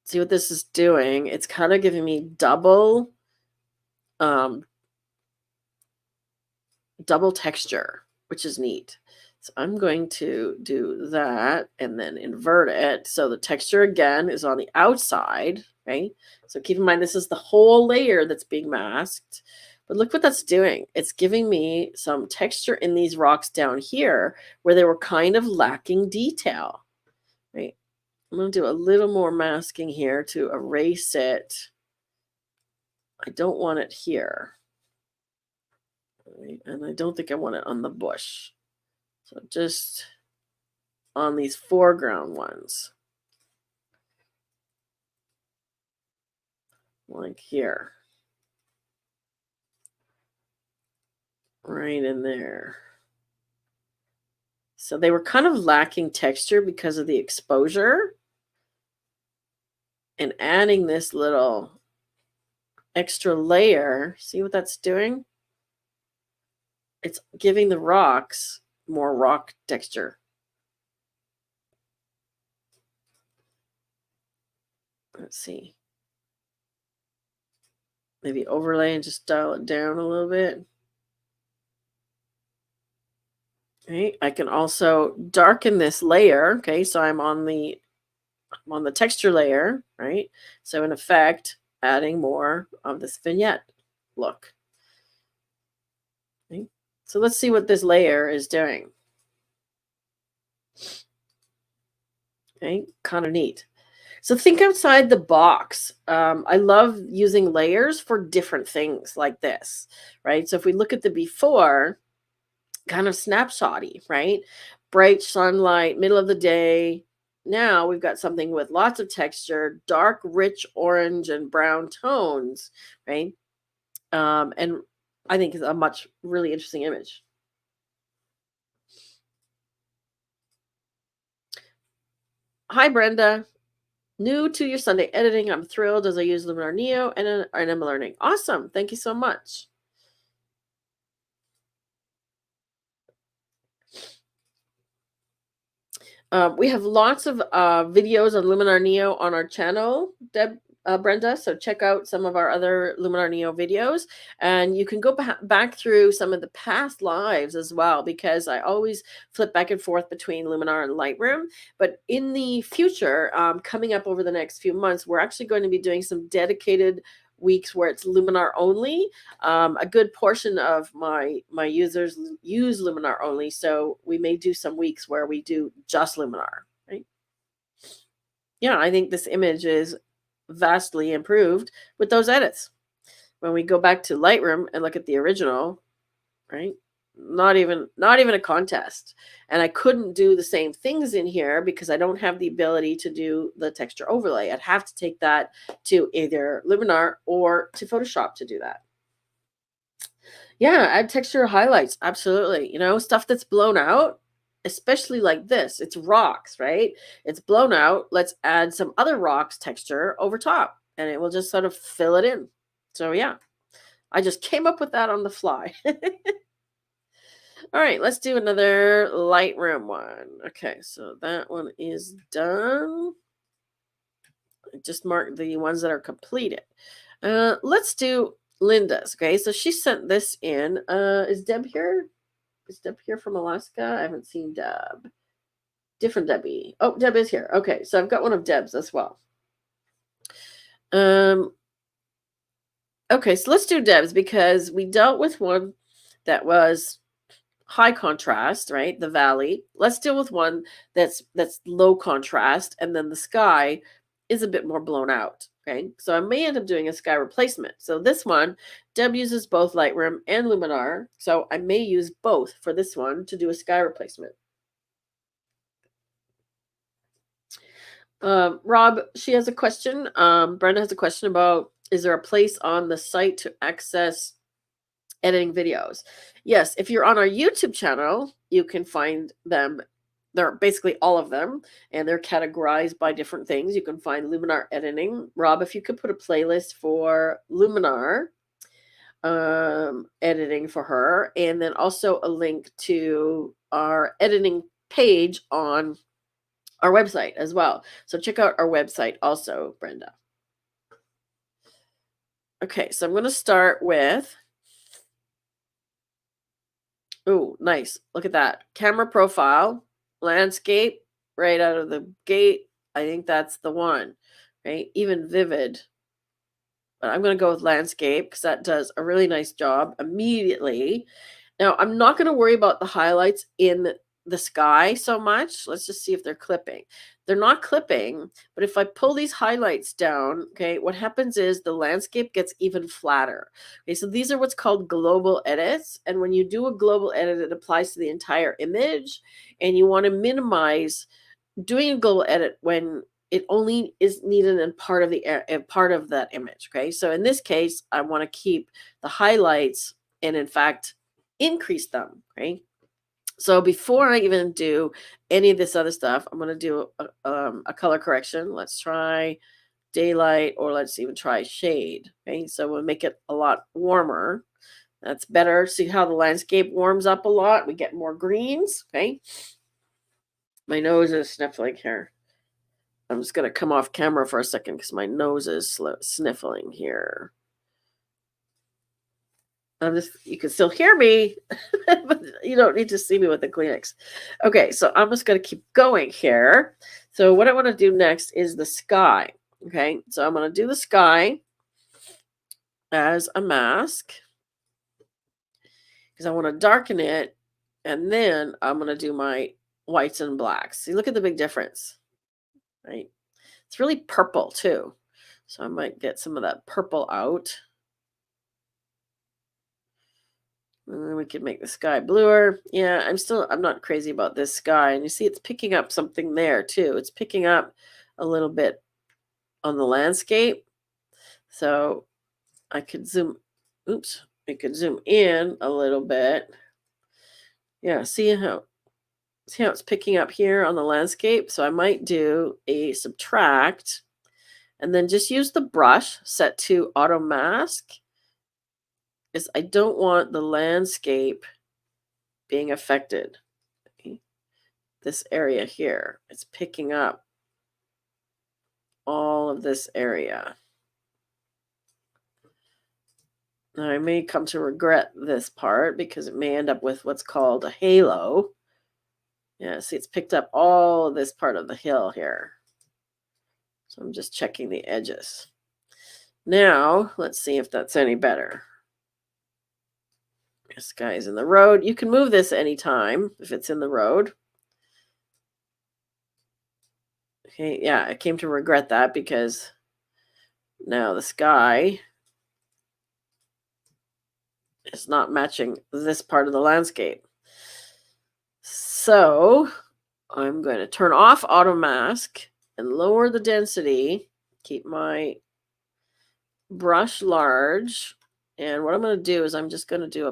See what this is doing? It's kind of giving me double texture, which is neat. So I'm going to do that and then invert it. So the texture again is on the outside, right? So keep in mind, this is the whole layer that's being masked. But look what that's doing. It's giving me some texture in these rocks down here where they were kind of lacking detail, right? I'm going to do a little more masking here to erase it. I don't want it here. Right? And I don't think I want it on the bush. So just on these foreground ones. Like here. Right in there. So they were kind of lacking texture because of the exposure. And adding this little extra layer, see what that's doing? It's giving the rocks more rock texture. Let's see. Maybe overlay and just dial it down a little bit. Okay, I can also darken this layer. Okay, so I'm on the texture layer, right? So in effect, adding more of this vignette look. Okay, so let's see what this layer is doing. Okay, kind of neat. So think outside the box. I love using layers for different things like this, right? So if we look at the before, kind of snapshotty, right? Bright sunlight, middle of the day. Now we've got something with lots of texture, dark, rich orange and brown tones, right? And I think it's a really interesting image. Hi, Brenda. New to your Sunday editing. I'm thrilled as I use Luminar Neo and I'm learning. Awesome. Thank you so much. We have lots of videos on Luminar Neo on our channel, Brenda. So check out some of our other Luminar Neo videos, and you can go back through some of the past lives as well, because I always flip back and forth between Luminar and Lightroom. But in the future, coming up over the next few months, we're actually going to be doing some dedicated weeks where it's Luminar only. A good portion of my users use Luminar only, so we may do some weeks where we do just Luminar, right? Yeah, I think this image is vastly improved with those edits. When we go back to Lightroom and look at the original, right? Not even a contest. And I couldn't do the same things in here because I don't have the ability to do the texture overlay. I'd have to take that to either Luminar or to Photoshop to do that. Yeah, add texture highlights. Absolutely. You know, stuff that's blown out, especially like this. It's rocks, right? It's blown out. Let's add some other rocks texture over top, and it will just sort of fill it in. So yeah, I just came up with that on the fly. All right, let's do another Lightroom one. Okay, so that one is done. I just marked the ones that are completed. Let's do Linda's. Okay, so she sent this in. Is Deb here? Is Deb here from Alaska? I haven't seen Deb. Different Debbie. Oh, Deb is here. Okay, so I've got one of Deb's as well. Okay, so let's do Deb's because we dealt with one that was high contrast, right? The valley. Let's deal with one that's low contrast, and then the sky is a bit more blown out. Okay, so I may end up doing a sky replacement. So this one, Deb uses both Lightroom and Luminar, so I may use both for this one to do a sky replacement. Rob, she has a question. Brenda has a question about, is there a place on the site to access editing videos? Yes, if you're on our YouTube channel, you can find them. They're basically all of them, and they're categorized by different things. You can find Luminar editing. Rob, if you could put a playlist for Luminar editing for her, and then also a link to our editing page on our website as well. So check out our website also, Brenda. Okay, so I'm going to start with, oh, nice. Look at that. Camera profile, landscape, right out of the gate. I think that's the one, right? Even vivid. But I'm going to go with landscape because that does a really nice job immediately. Now, I'm not going to worry about the highlights in the sky so much. Let's just see if they're clipping. They're not clipping, but if I pull these highlights down, okay, what happens is the landscape gets even flatter. Okay, so these are what's called global edits. And when you do a global edit, it applies to the entire image. And you want to minimize doing a global edit when it only is needed in part of that image. Okay, so in this case, I want to keep the highlights and in fact increase them. Okay, so before I even do any of this other stuff, I'm going to do a color correction. Let's try daylight, or let's even try shade. Okay, so we'll make it a lot warmer. That's better. See how the landscape warms up a lot? We get more greens. Okay, my nose is sniffling here. I'm just going to come off camera for a second because my nose is sniffling here. You can still hear me, but you don't need to see me with the Kleenex. Okay, so I'm just going to keep going here. So what I want to do next is the sky. Okay, so I'm going to do the sky as a mask because I want to darken it, and then I'm going to do my whites and blacks. See, look at the big difference, right? It's really purple too, so I might get some of that purple out. And then we can make the sky bluer. Yeah, I'm not crazy about this sky. And you see it's picking up something there too. It's picking up a little bit on the landscape. So I could zoom in a little bit. Yeah, see how See how it's picking up here on the landscape? So I might do a subtract and then just use the brush set to auto mask, because I don't want the landscape being affected. Okay. This area here, it's picking up all of this area. Now I may come to regret this part because it may end up with what's called a halo. Yeah, see, it's picked up all of this part of the hill here. So I'm just checking the edges. Now, let's see if that's any better. This guy's in the road. You can move this anytime if it's in the road. Okay, yeah, I came to regret that because now the sky is not matching this part of the landscape. So I'm going to turn off auto mask and lower the density. Keep my brush large. And what I'm going to do is I'm just going to do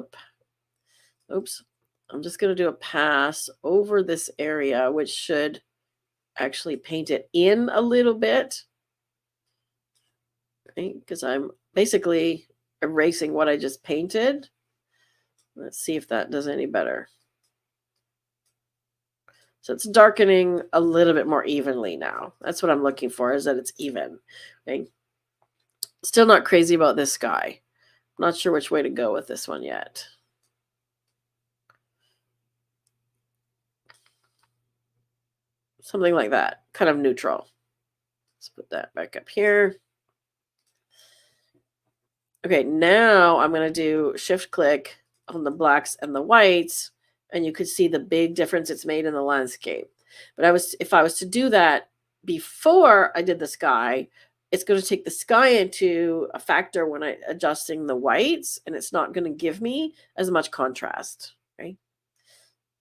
a pass over this area, which should actually paint it in a little bit. Right? Because I'm basically erasing what I just painted. Let's see if that does any better. So it's darkening a little bit more evenly now. That's what I'm looking for, is that it's even. Okay. Still not crazy about this sky. I'm not sure which way to go with this one yet. Something like that, kind of neutral. Let's put that back up here. Okay, now I'm going to do shift click on the blacks and the whites, and you could see the big difference it's made in the landscape. But if I was to do that before I did the sky, it's going to take the sky into a factor when I'm adjusting the whites, and it's not going to give me as much contrast. Okay,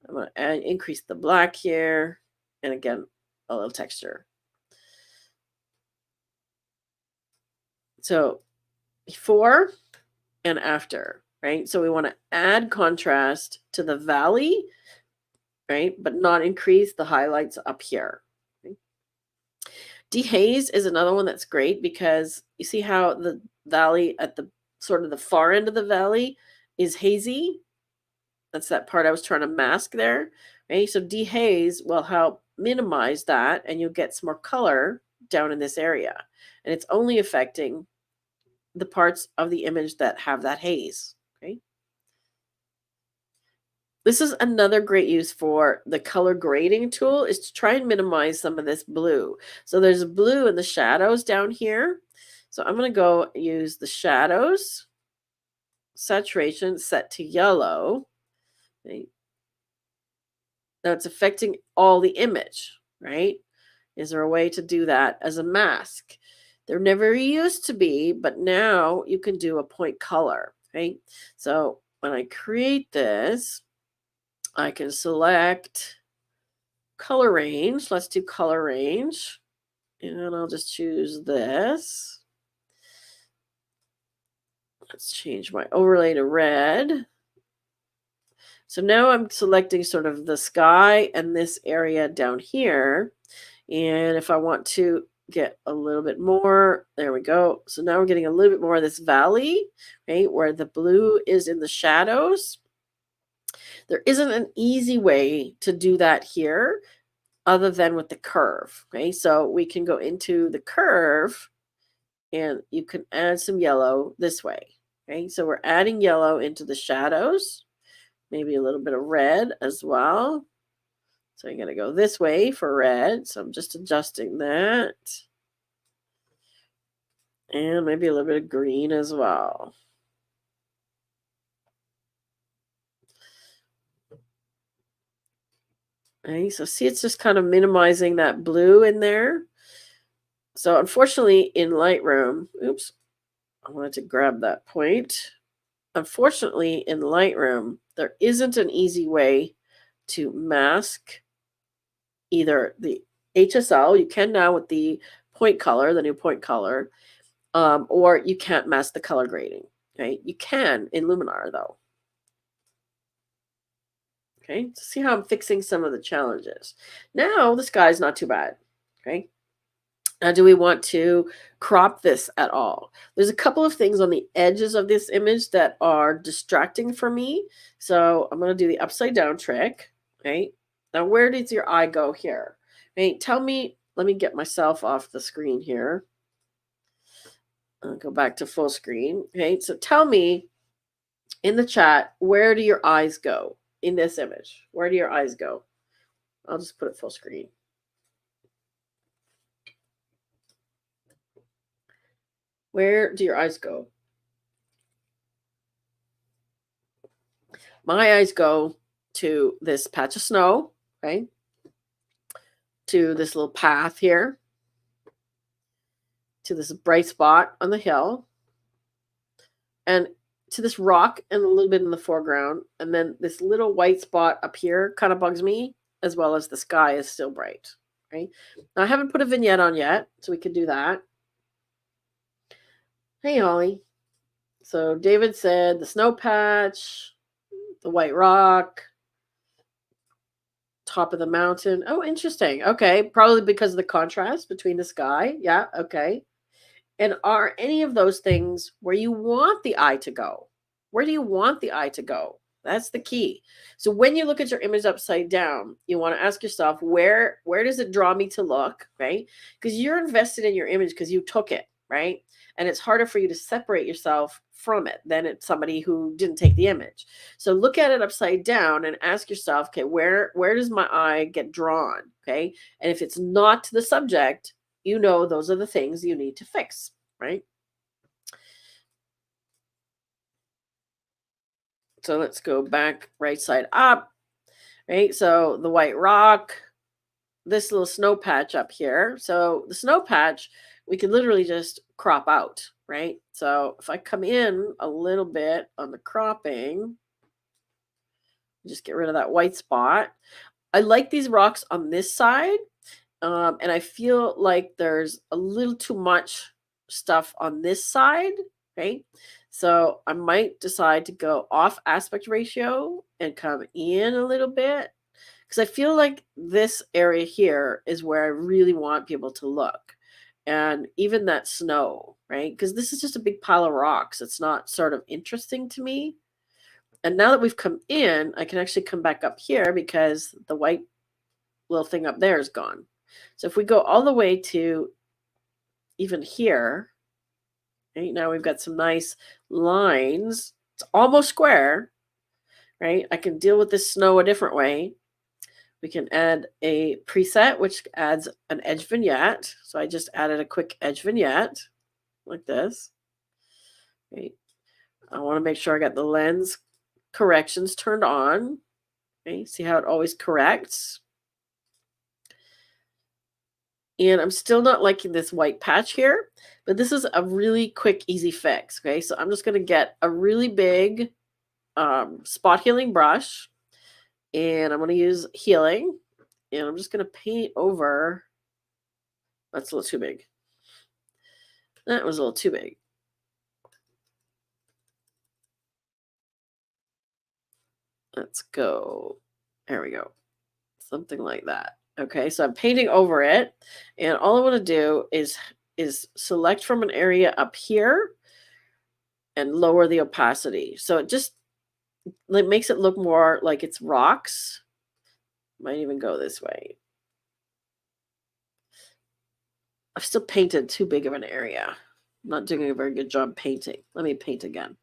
I'm going to increase the black here, and again, a little texture. So before and after, right? So we want to add contrast to the valley, right? But not increase the highlights up here. Okay? Dehaze is another one that's great because you see how the valley at the sort of the far end of the valley is hazy. That's that part I was trying to mask there, right? So dehaze will help minimize that, and you'll get some more color down in this area. And it's only affecting the parts of the image that have that haze. Okay. This is another great use for the color grading tool, is to try and minimize some of this blue. So there's blue in the shadows down here. So I'm going to go use the shadows, saturation set to yellow. Okay. Now it's affecting all the image, right? Is there a way to do that as a mask? There never used to be, but now you can do a point color, right? So when I create this, I can select color range. Let's do color range. And I'll just choose this. Let's change my overlay to red. So now I'm selecting sort of the sky and this area down here. And if I want to get a little bit more, there we go. So now we're getting a little bit more of this valley, right, where the blue is in the shadows. There isn't an easy way to do that here other than with the curve. Okay, so we can go into the curve and you can add some yellow this way. Okay, so we're adding yellow into the shadows, maybe a little bit of red as well. So I'm going to go this way for red. So I'm just adjusting that. And maybe a little bit of green as well. Okay, so see, it's just kind of minimizing that blue in there. So unfortunately in Lightroom, oops, I wanted to grab that point. Unfortunately in Lightroom, there isn't an easy way to mask either the HSL, you can now with the point color, the new point color, or you can't mask the color grading. Okay, you can in Luminar though. Okay, to see how I'm fixing some of the challenges. Now the sky's not too bad. Okay. Now, do we want to crop this at all? There's a couple of things on the edges of this image that are distracting for me. So I'm going to do the upside down trick. Okay. Now, where does your eye go here? Okay. Tell me, let me get myself off the screen here. I'll go back to full screen. Okay. So tell me in the chat, where do your eyes go in this image? Where do your eyes go? I'll just put it full screen. Where do your eyes go? My eyes go to this patch of snow, okay? To this little path here, to this bright spot on the hill, and to this rock and a little bit in the foreground. And then this little white spot up here kind of bugs me, as well as the sky is still bright, right? Now, I haven't put a vignette on yet, so we could do that. Hey, Holly. So David said the snow patch, the white rock, top of the mountain. Oh, interesting. Okay. Probably because of the contrast between the sky. Yeah. Okay. And are any of those things where you want the eye to go? Where do you want the eye to go? That's the key. So when you look at your image upside down, you want to ask yourself, where does it draw me to look, right? Because you're invested in your image because you took it, right? And it's harder for you to separate yourself from it than it's somebody who didn't take the image. So look at it upside down and ask yourself, okay, where does my eye get drawn, okay? And if it's not to the subject, you know those are the things you need to fix, right? So let's go back right side up, right? So the white rock, this little snow patch up here. So the snow patch, we could literally just crop out, right? So if I come in a little bit on the cropping, just get rid of that white spot. I like these rocks on this side. And I feel like there's a little too much stuff on this side, right? So I might decide to go off aspect ratio and come in a little bit because I feel like this area here is where I really want people to look. And even that snow, right? Because this is just a big pile of rocks. It's not sort of interesting to me. And now that we've come in, I can actually come back up here because the white little thing up there is gone. So if we go all the way to even here, right, now we've got some nice lines. It's almost square, right? I can deal with this snow a different way. We can add a preset, which adds an edge vignette. So I just added a quick edge vignette like this. Right. I want to make sure I got the lens corrections turned on. Okay. See how it always corrects. And I'm still not liking this white patch here, but this is a really quick, easy fix. Okay, so I'm just going to get a really big spot healing brush, and I'm going to use healing, and I'm just going to paint over. That's a little too big. That was a little too big. Let's go. There we go. Something like that. Okay, so I'm painting over it, and all I want to do is select from an area up here and lower the opacity. So it just makes it look more like it's rocks. Might even go this way. I've still painted too big of an area. I'm not doing a very good job painting. Let me paint again.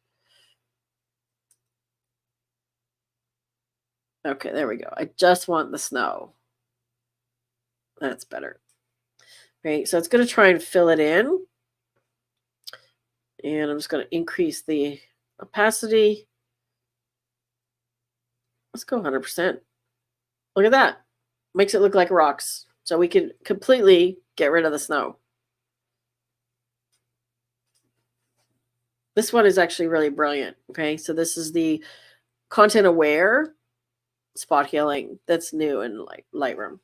Okay, there we go. I just want the snow. That's better. Okay, so it's going to try and fill it in. And I'm just going to increase the opacity. Let's go 100%. Look at that. Makes it look like rocks. So we can completely get rid of the snow. This one is actually really brilliant. Okay, so this is the content aware spot healing that's new in Lightroom.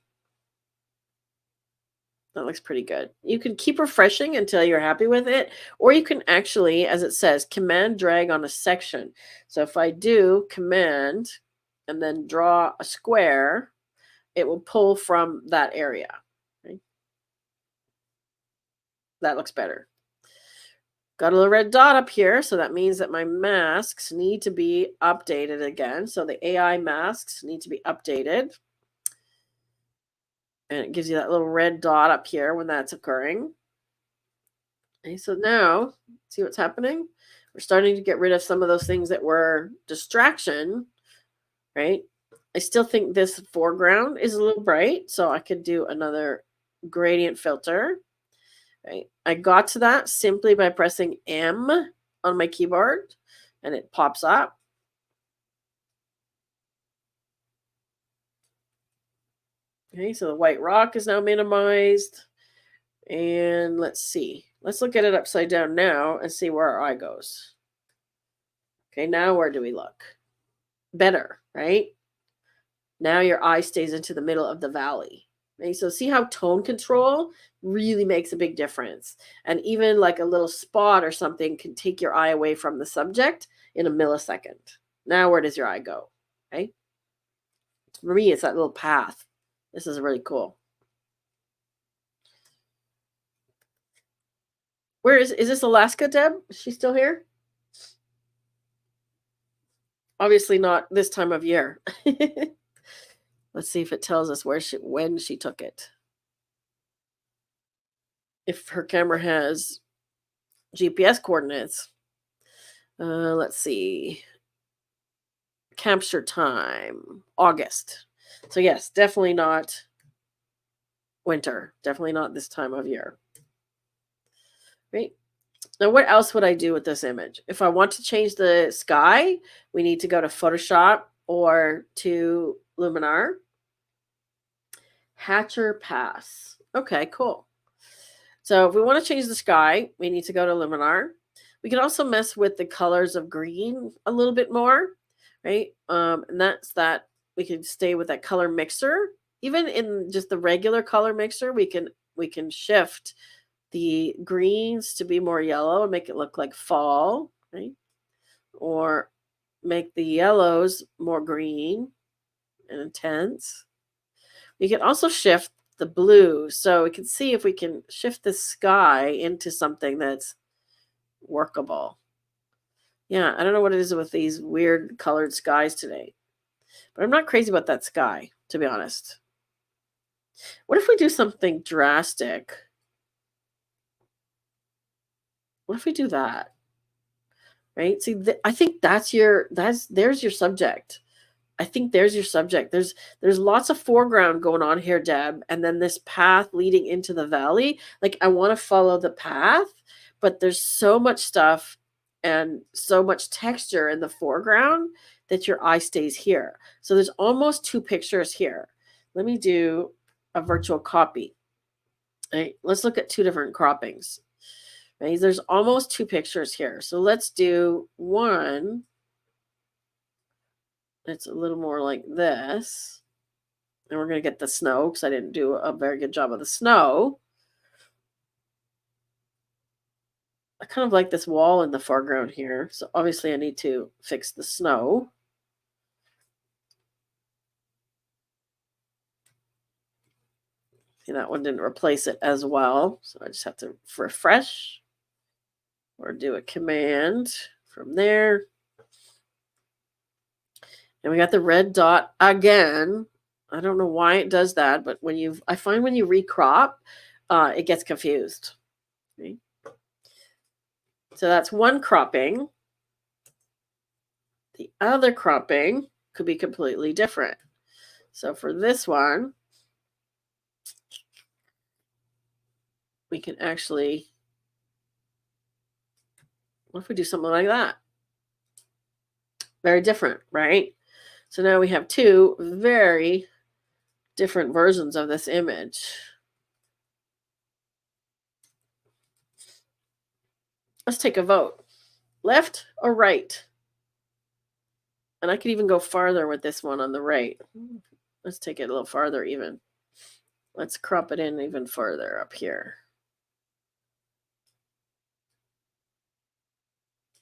That looks pretty good. You can keep refreshing until you're happy with it, or you can actually, as it says, command drag on a section. So if I do command and then draw a square, it will pull from that area. Okay? That looks better. Got a little red dot up here, so that means that my masks need to be updated again. So the AI masks need to be updated. And it gives you that little red dot up here when that's occurring. Okay, so now, see what's happening? We're starting to get rid of some of those things that were distraction, right? I still think this foreground is a little bright, so I could do another gradient filter. Right? I got to that simply by pressing M on my keyboard, and it pops up. Okay, so the white rock is now minimized. And let's see. Let's look at it upside down now and see where our eye goes. Okay, now where do we look? Better, right? Now your eye stays into the middle of the valley. Okay, so see how tone control really makes a big difference. And even like a little spot or something can take your eye away from the subject in a millisecond. Now where does your eye go? Okay. For me, it's that little path. This is really cool. Where is this Alaska, Deb? Is she still here? Obviously not this time of year. Let's see if it tells us when she took it. If her camera has GPS coordinates. Let's see. Capture time, August. So yes, definitely not winter. Definitely not this time of year. Right? Now, what else would I do with this image? If I want to change the sky, we need to go to Photoshop or to Luminar. Texture Packs. Okay, cool. So if we want to change the sky, we need to go to Luminar. We can also mess with the colors of green a little bit more, right? And that's that we can stay with that color mixer. Even in just the regular color mixer, we can shift the greens to be more yellow and make it look like fall, right? Or make the yellows more green and intense. We can also shift the blue, so we can see if we can shift the sky into something that's workable. Yeah, I don't know what it is with these weird colored skies today, but I'm not crazy about that sky, to be honest. What if we do something drastic? What if we do that? Right? See, I think there's your subject. I think there's your subject. There's lots of foreground going on here, Deb, and then this path leading into the valley. Like I want to follow the path, but there's so much stuff and so much texture in the foreground that your eye stays here. So there's almost two pictures here. Let me do a virtual copy. Right? Let's look at two different croppings. Right? There's almost two pictures here. So let's do one. It's a little more like this. And we're going to get the snow because I didn't do a very good job of the snow. I kind of like this wall in the foreground here. So obviously I need to fix the snow. See, that one didn't replace it as well. So I just have to refresh or do a command from there. And we got the red dot again. I don't know why it does that, but I find when you recrop, it gets confused. Okay. So that's one cropping. The other cropping could be completely different. So for this one, we can actually, what if we do something like that? Very different, right? So now we have two very different versions of this image. Let's take a vote. Left or right? And I could even go farther with this one on the right. Let's take it a little farther even. Let's crop it in even further up here.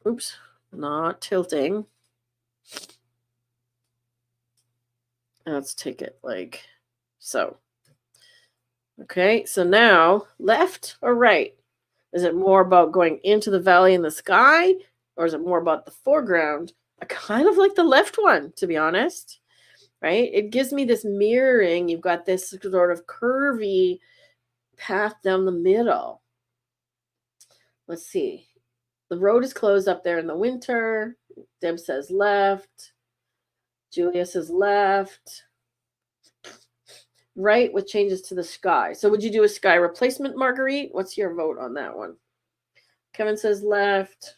Oops, not tilting. Let's take it like so. Okay, so now left or right? Is it more about going into the valley in the sky, or is it more about the foreground? I kind of like the left one, to be honest, right? It gives me this mirroring. You've got this sort of curvy path down the middle. Let's see. The road is closed up there in the winter. Deb says left. Julia says left. Right with changes to the sky. So would you do a sky replacement, Marguerite? What's your vote on that one? Kevin says left.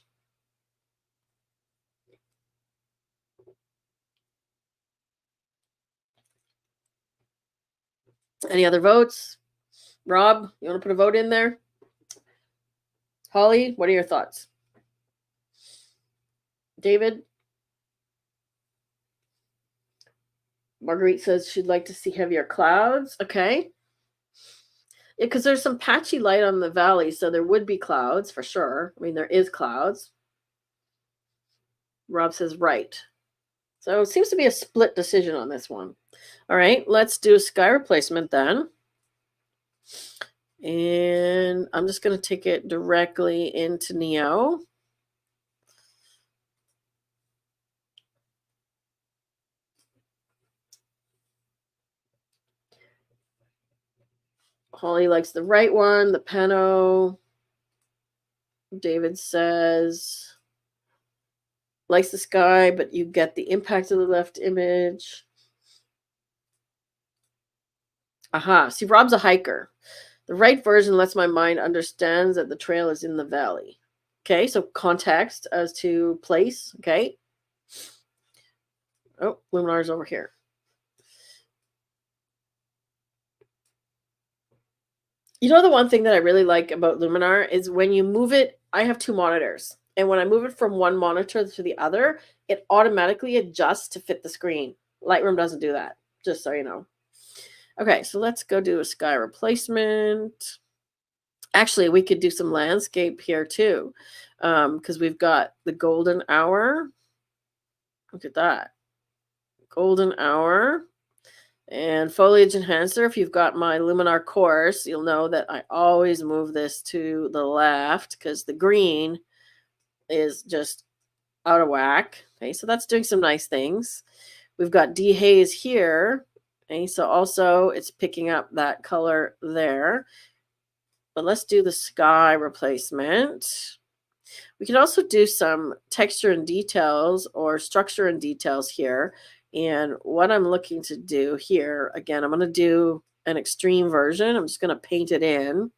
Any other votes? Rob, you want to put a vote in there? Holly, what are your thoughts? David? Marguerite says she'd like to see heavier clouds. Okay. Yeah, because there's some patchy light on the valley, so there would be clouds for sure. I mean, there is clouds. Rob says right. So it seems to be a split decision on this one. All right, let's do a sky replacement then. And I'm just going to take it directly into Neo. Holly likes the right one, the Pano. David says likes the sky, but you get the impact of the left image. Aha. See, Rob's a hiker. The right version lets my mind understands that the trail is in the valley. Okay, so context as to place. Okay. Oh, Luminar's over here. You know, the one thing that I really like about Luminar is when you move it, I have two monitors. And when I move it from one monitor to the other, it automatically adjusts to fit the screen. Lightroom doesn't do that, just so you know. Okay, so let's go do a sky replacement. Actually, we could do some landscape here too, because we've got the golden hour. Look at that. Golden hour. And foliage enhancer, if you've got my Luminar course, you'll know that I always move this to the left because the green is just out of whack. Okay, so that's doing some nice things. We've got dehaze here. Okay, so also it's picking up that color there. But let's do the sky replacement. We can also do some texture and details or structure and details here. And what I'm looking to do here, again, I'm going to do an extreme version. I'm just going to paint it in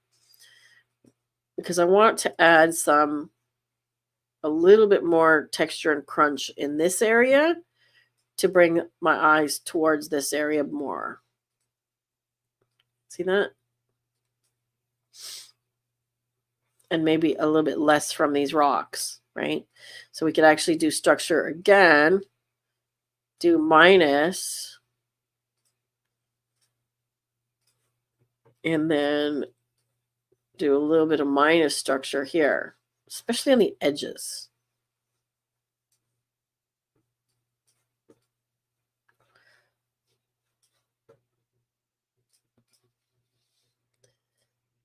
because I want to add a little bit more texture and crunch in this area to bring my eyes towards this area more. See that? And maybe a little bit less from these rocks, right? So we could actually do structure again. Do minus, and then do a little bit of minus structure here, especially on the edges.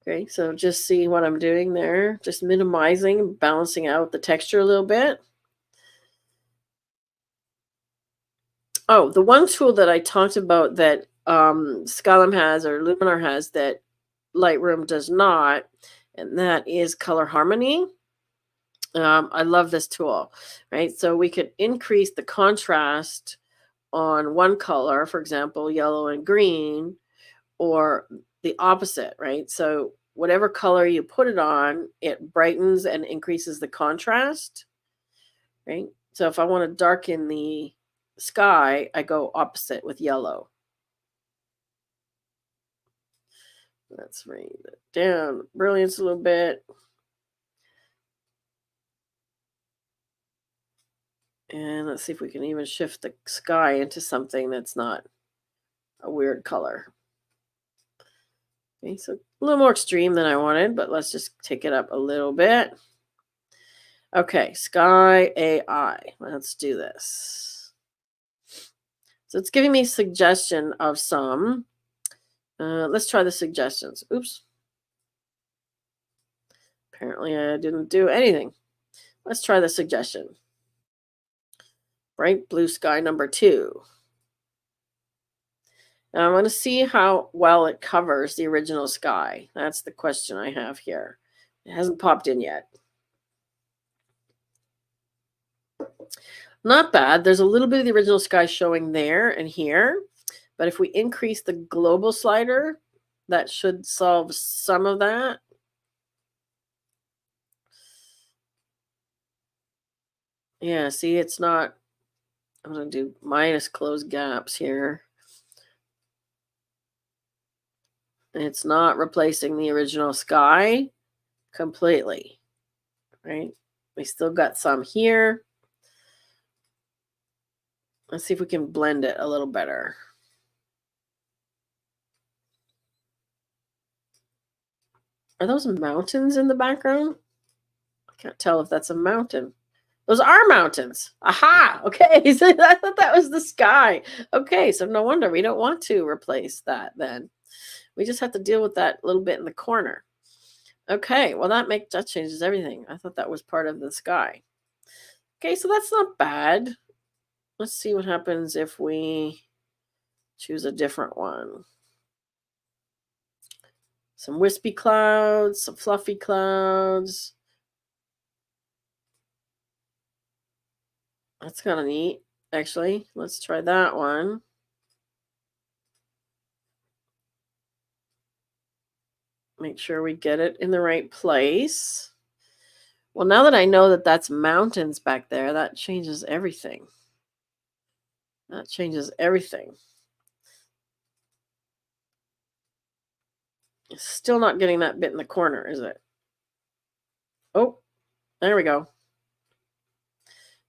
Okay, so just see what I'm doing there, just minimizing, balancing out the texture a little bit. Oh, the one tool that I talked about that Skylum has or Luminar has that Lightroom does not, and that is color harmony. I love this tool, right? So we could increase the contrast on one color, for example, yellow and green, or the opposite, right? So whatever color you put it on, it brightens and increases the contrast, right? So if I want to darken the sky, I go opposite with yellow. Let's bring it down, brilliance a little bit. And let's see if we can even shift the sky into something that's not a weird color. Okay, so a little more extreme than I wanted, but let's just take it up a little bit. Okay, sky AI. Let's do this. So it's giving me a suggestion of some. Let's try the suggestions. Oops. Apparently I didn't do anything. Let's try the suggestion. Bright blue sky number 2. Now I want to see how well it covers the original sky. That's the question I have here. It hasn't popped in yet. Not bad. There's a little bit of the original sky showing there and here. But if we increase the global slider, that should solve some of that. Yeah, see, it's not. I'm going to do minus close gaps here. It's not replacing the original sky completely, right? We still got some here. Let's see if we can blend it a little better. Are those mountains in the background? I can't tell if that's a mountain. Those are mountains. Aha! Okay, so I thought that was the sky. Okay, so no wonder we don't want to replace that then. We just have to deal with that little bit in the corner. Okay, well that changes everything. I thought that was part of the sky. Okay, so that's not bad. Let's see what happens if we choose a different one. Some wispy clouds, some fluffy clouds. That's kind of neat, actually. Let's try that one. Make sure we get it in the right place. Well, now that I know that that's mountains back there, that changes everything. That changes everything. Still not getting that bit in the corner, is it? Oh, there we go.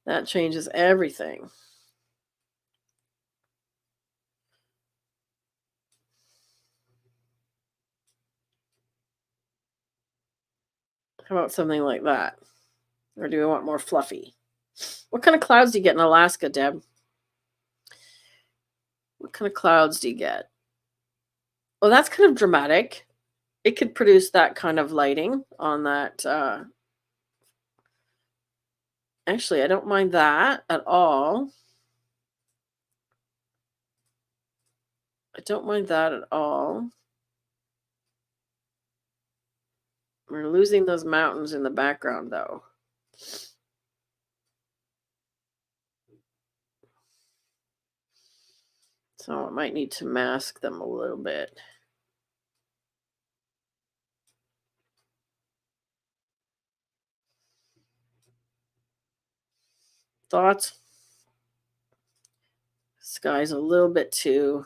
That changes everything. How about something like that? Or do we want more fluffy? What kind of clouds do you get in Alaska, Deb? What kind of clouds do you get? Well, that's kind of dramatic. It could produce that kind of lighting on that. Actually, I don't mind that at all. I don't mind that at all. We're losing those mountains in the background, though. So I might need to mask them a little bit. Thoughts? Sky's a little bit too.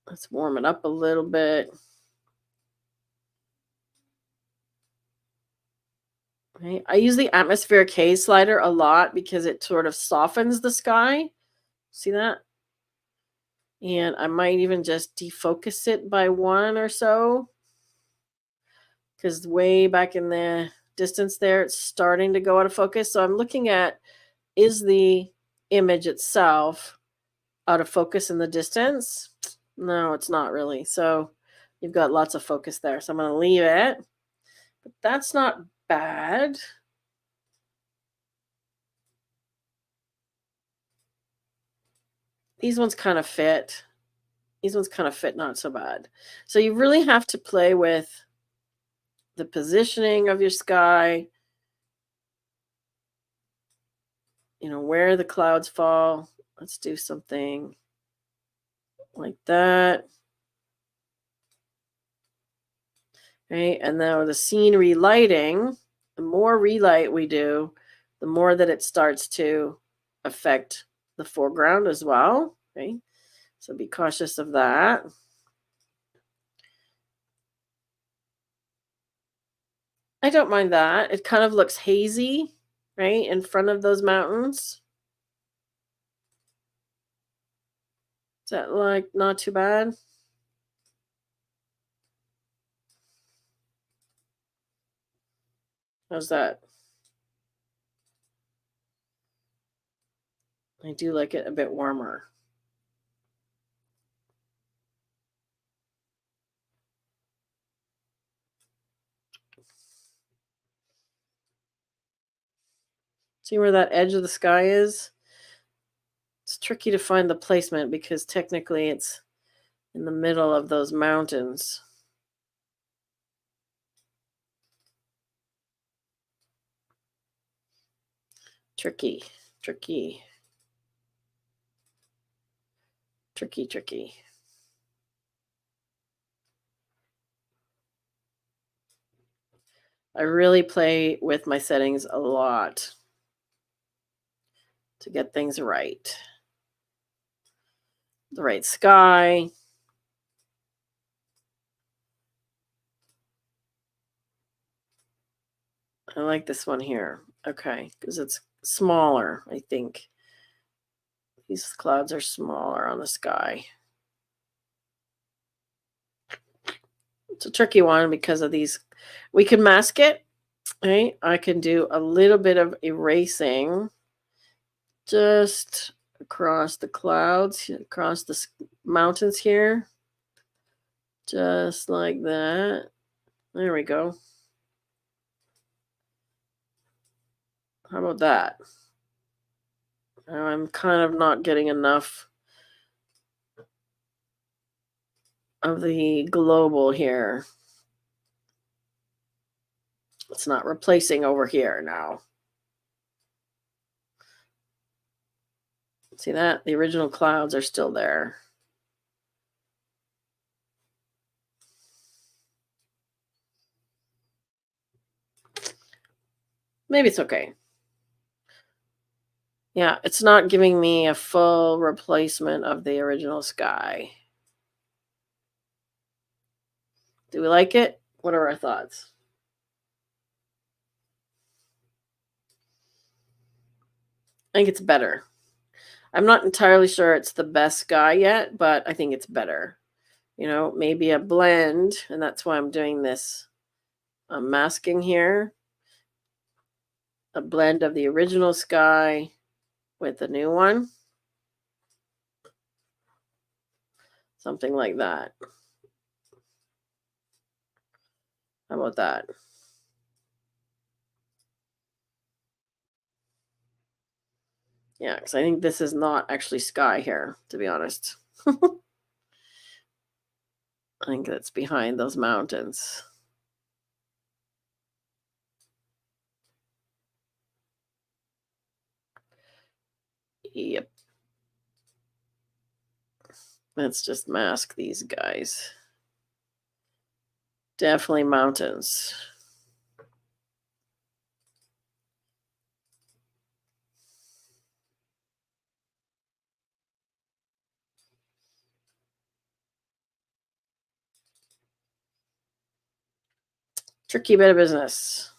Let's warm it up a little bit. Okay. I use the atmospheric haze slider a lot because it sort of softens the sky. See that? And I might even just defocus it by 1 or so. Because way back in the distance there, it's starting to go out of focus. So I'm looking at, is the image itself out of focus in the distance? No, it's not really. So you've got lots of focus there. So I'm going to leave it. But that's not bad. These ones kind of fit. These ones kind of fit not so bad. So you really have to play with the positioning of your sky, where the clouds fall. Let's do something like that. Right, and now the scene relighting, the more relight we do, the more that it starts to affect the foreground as well. Okay, so be cautious of that. I don't mind that. It kind of looks hazy, right, in front of those mountains. Is that like not too bad? How's that? I do like it a bit warmer. See where that edge of the sky is? It's tricky to find the placement because technically it's in the middle of those mountains. Tricky, tricky, tricky, tricky. I really play with my settings a lot to get things right. The right sky. I like this one here. Okay, because it's smaller, I think. These clouds are smaller on the sky. It's a tricky one because of these. We can mask it. Right? I can do a little bit of erasing just across the clouds, across the mountains here. Just like that. There we go. How about that? I'm kind of not getting enough of the global here. It's not replacing over here now. See that? The original clouds are still there. Maybe it's okay. Yeah, it's not giving me a full replacement of the original sky. Do we like it? What are our thoughts? I think it's better. I'm not entirely sure it's the best sky yet, but I think it's better. You know, maybe a blend, and that's why I'm doing this masking here. A blend of the original sky with the new one. Something like that. How about that? Yeah, because I think this is not actually sky here, to be honest. I think that's behind those mountains. Yep. Let's just mask these guys. Definitely mountains. Tricky bit of business.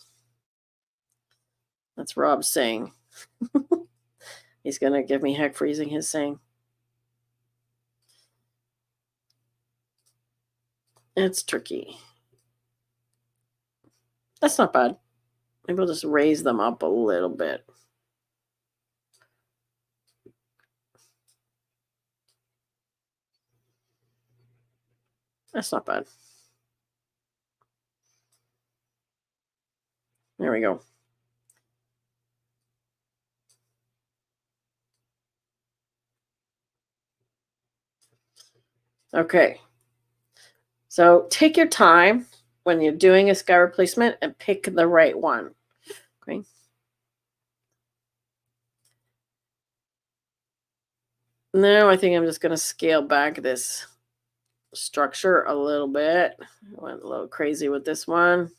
That's Rob saying. He's going to give me heck for using his saying. It's tricky. That's not bad. Maybe we'll just raise them up a little bit. That's not bad. There we go. Okay. So take your time when you're doing a sky replacement and pick the right one. Okay. Now I think I'm just going to scale back this structure a little bit. I went a little crazy with this one.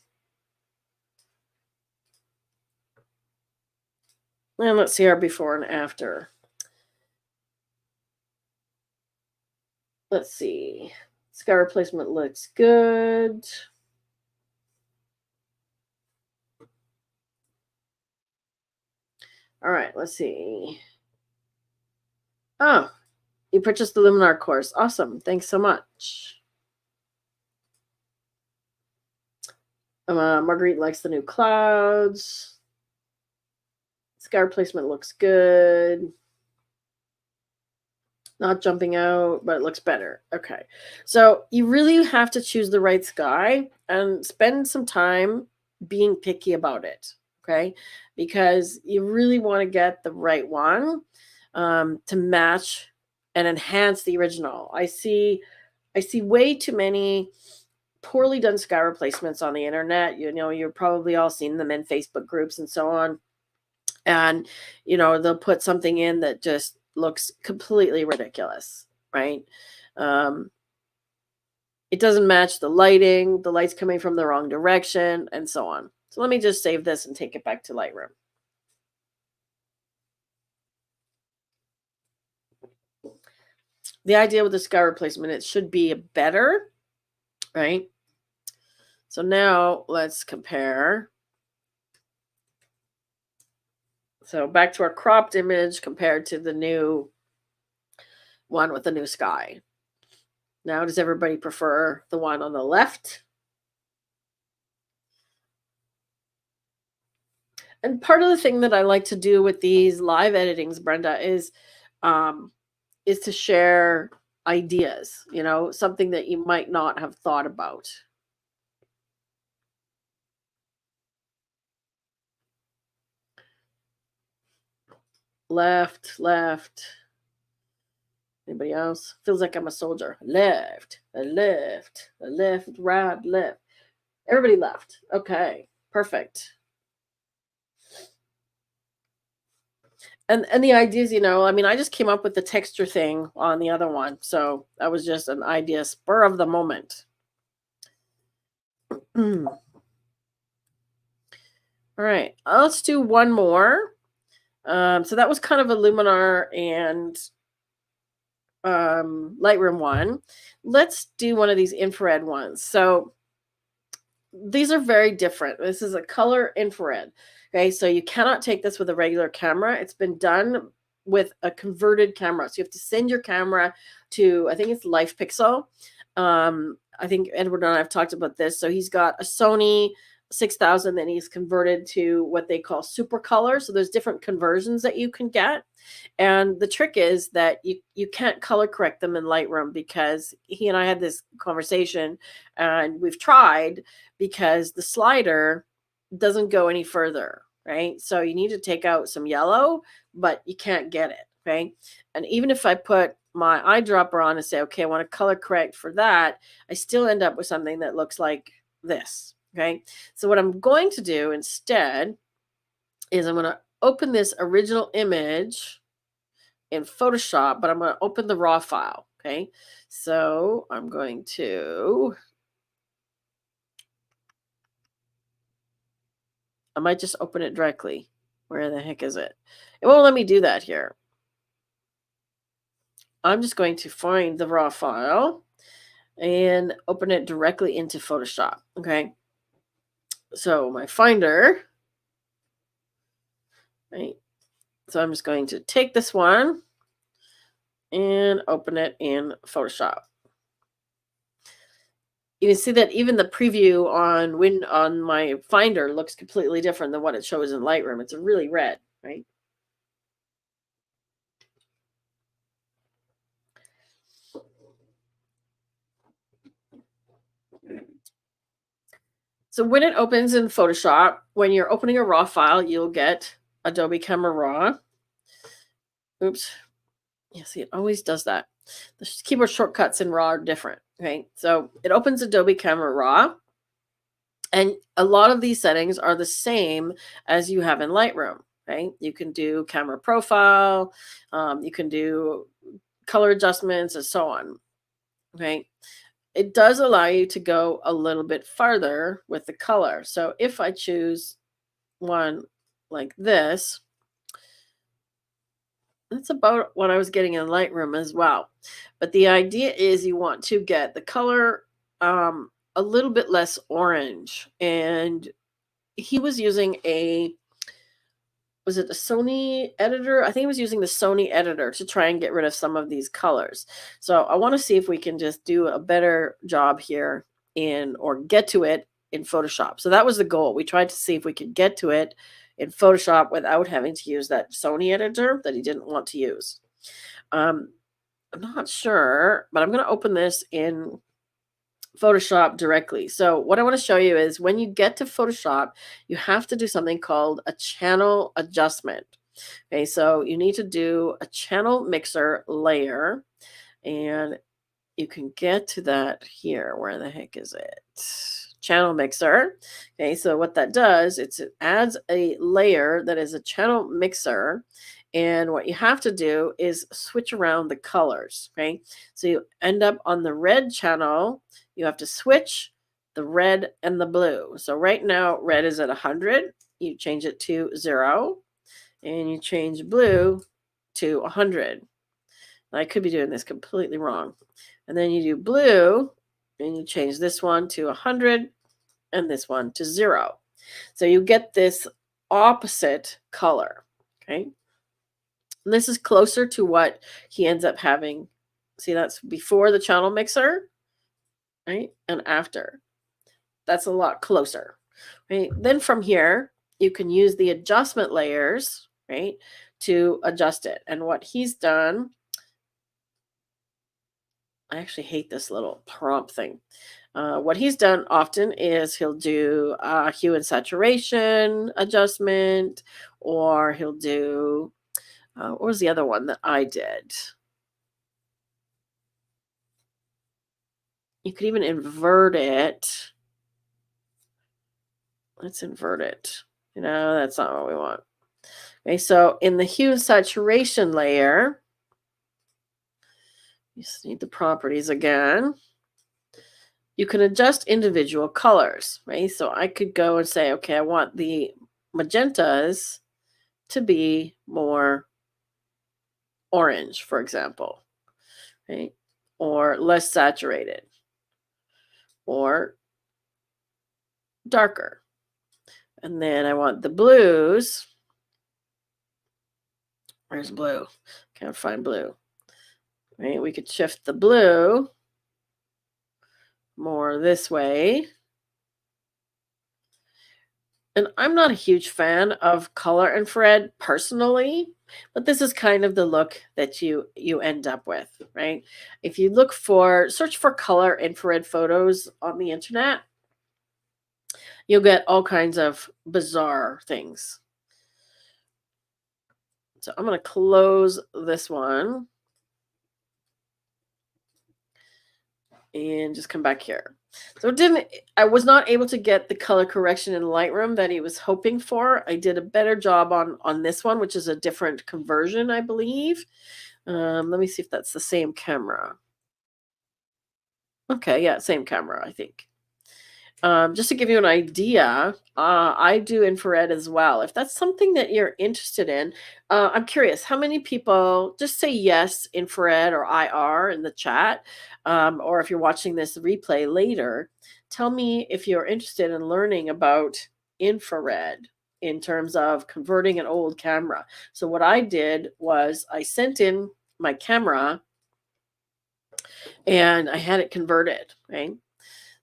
And let's see our before and after. Let's see. Sky replacement looks good. All right, let's see. Oh, you purchased the Luminar course. Awesome. Thanks so much. Marguerite likes the new clouds. Sky replacement looks good. Not jumping out, but it looks better. Okay. So you really have to choose the right sky and spend some time being picky about it. Okay. Because you really want to get the right one to match and enhance the original. I see way too many poorly done sky replacements on the internet. You know, you're probably all seen them in Facebook groups and so on. And, they'll put something in that just looks completely ridiculous, right? Um, it doesn't match the lighting, the light's coming from the wrong direction, and so on. So let me just save this and take it back to Lightroom. The idea with the sky replacement, it should be better, right? So now let's compare. So back to our cropped image compared to the new one with the new sky. Now, does everybody prefer the one on the left? And part of the thing that I like to do with these live editings, Brenda, is to share ideas, something that you might not have thought about. Left, left. Anybody else? Feels like I'm a soldier. Left, a left, a left, right, left. Everybody left. Okay, perfect. And the ideas, I just came up with the texture thing on the other one. So that was just an idea, spur of the moment. All right, let's do one more. So that was kind of a Luminar and Lightroom one. Let's do one of these infrared ones. So these are very different. This is a color infrared. Okay, so you cannot take this with a regular camera. It's been done with a converted camera. So you have to send your camera to, I think it's Life Pixel. I think Edward and I have talked about this. So he's got a Sony 6000 that he's converted to what they call super color. So there's different conversions that you can get. And the trick is that you can't color correct them in Lightroom, because he and I had this conversation and we've tried, because the slider doesn't go any further, right? So you need to take out some yellow, but you can't get it, okay? And even if I put my eyedropper on and say, okay, I want to color correct for that, I still end up with something that looks like this, okay? So what I'm going to do instead is I'm going to open this original image in Photoshop, but I'm going to open the raw file, okay? So I'm going to, I might just open it directly. Where the heck is it? It won't let me do that here. I'm just going to find the raw file and open it directly into Photoshop, okay? So my Finder, right? So I'm just going to take this one and open it in Photoshop. You can see that even the preview on my Finder looks completely different than what it shows in Lightroom. It's really red, right? So when it opens in Photoshop, when you're opening a raw file, you'll get Adobe Camera Raw. Oops. Yeah, see, it always does that. The keyboard shortcuts in RAW are different, right? So it opens Adobe Camera Raw, and a lot of these settings are the same as you have in Lightroom, right? You can do camera profile, you can do color adjustments, and so on, right? It does allow you to go a little bit farther with the color. So if I choose one like this, that's about what I was getting in Lightroom as well. But the idea is you want to get the color a little bit less orange. And he was using was it a Sony editor? I think he was using the Sony editor to try and get rid of some of these colors. So I want to see if we can just do a better job here or get to it in Photoshop. So that was the goal. We tried to see if we could get to it in Photoshop without having to use that Sony editor that he didn't want to use. I'm not sure, but I'm going to open this in Photoshop directly. So what I want to show you is when you get to Photoshop, you have to do something called a channel adjustment. Okay, so you need to do a channel mixer layer, and you can get to that here. Where the heck is it? Channel mixer. Okay, so what that does, it adds a layer that is a channel mixer. And what you have to do is switch around the colors. Okay, so you end up on the red channel. You have to switch the red and the blue. So right now, red is at 100. You change it to 0, and you change blue to 100. I could be doing this completely wrong. And then you do blue, and you change this one to 100 and this one to 0. So you get this opposite color, okay? And this is closer to what he ends up having. See, that's before the channel mixer, right? And after. That's a lot closer, right? Then from here, you can use the adjustment layers, right, to adjust it. And what he's done, I actually hate this little prompt thing. What he's done often is he'll do hue and saturation adjustment, or he'll do, what was the other one that I did? You could even invert it. Let's invert it. That's not what we want. Okay, so in the hue and saturation layer, you just need the properties again. You can adjust individual colors, right? So I could go and say, okay, I want the magentas to be more orange, for example, right? Or less saturated, or darker. And then I want the blues. Where's blue? Can't find blue. Right? We could shift the blue more this way. And I'm not a huge fan of color infrared personally, but this is kind of the look that you end up with, right? If you search for color infrared photos on the internet, you'll get all kinds of bizarre things. So I'm going to close this one and just come back here. So I was not able to get the color correction in Lightroom that he was hoping for. I did a better job on this one, which is a different conversion, I believe. Let me see if that's the same camera. Okay, yeah, same camera, I think. Just to give you an idea, I do infrared as well. If that's something that you're interested in, I'm curious, how many people just say yes, infrared or IR in the chat, or if you're watching this replay later, tell me if you're interested in learning about infrared in terms of converting an old camera. So what I did was I sent in my camera and I had it converted, right?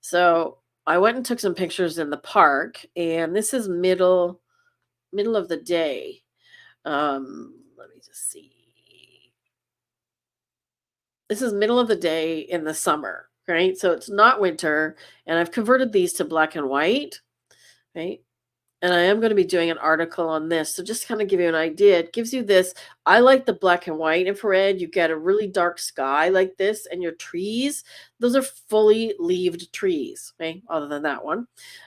So I went and took some pictures in the park, and this is middle of the day. Let me just see. This is middle of the day in the summer, right? So it's not winter, and I've converted these to black and white, right? And I am going to be doing an article on this. So just kind of give you an idea. It gives you this. I like the black and white infrared. You get a really dark sky like this, and your trees, those are fully leaved trees, okay? Other than that one.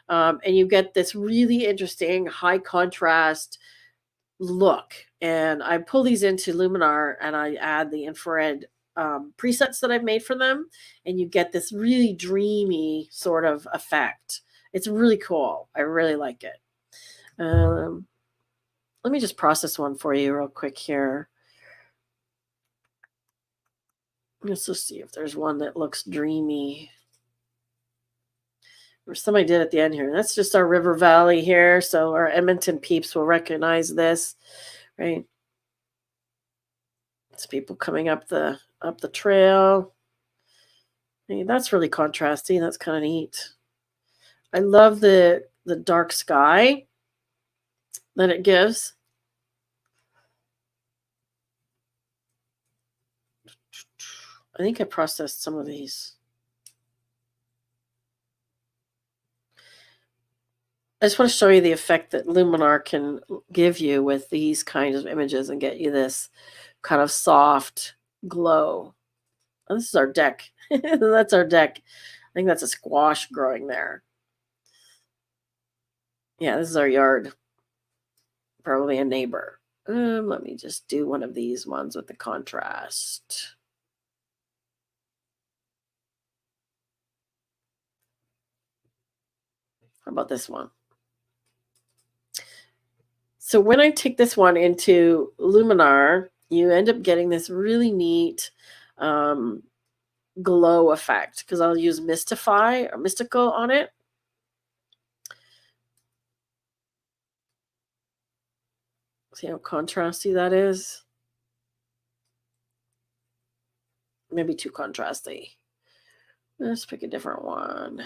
And you get this really interesting high contrast look. And I pull these into Luminar and I add the infrared presets that I've made for them. And you get this really dreamy sort of effect. It's really cool. I really like it. Let me just process one for you real quick here. Let's just see if there's one that looks dreamy. Or some I did at the end here. That's just our River Valley here. So our Edmonton peeps will recognize this, right? It's people coming up the trail. Hey, that's really contrasty. That's kind of neat. I love the dark sky that it gives. I think I processed some of these. I just want to show you the effect that Luminar can give you with these kinds of images and get you this kind of soft glow. Oh, this is our deck. That's our deck. I think that's a squash growing there. Yeah, this is our yard. Probably a neighbor. Let me just do one of these ones with the contrast. How about this one? So when I take this one into Luminar, you end up getting this really neat glow effect, because I'll use Mystify or Mystical on it. See how contrasty that is? Maybe too contrasty. Let's pick a different one.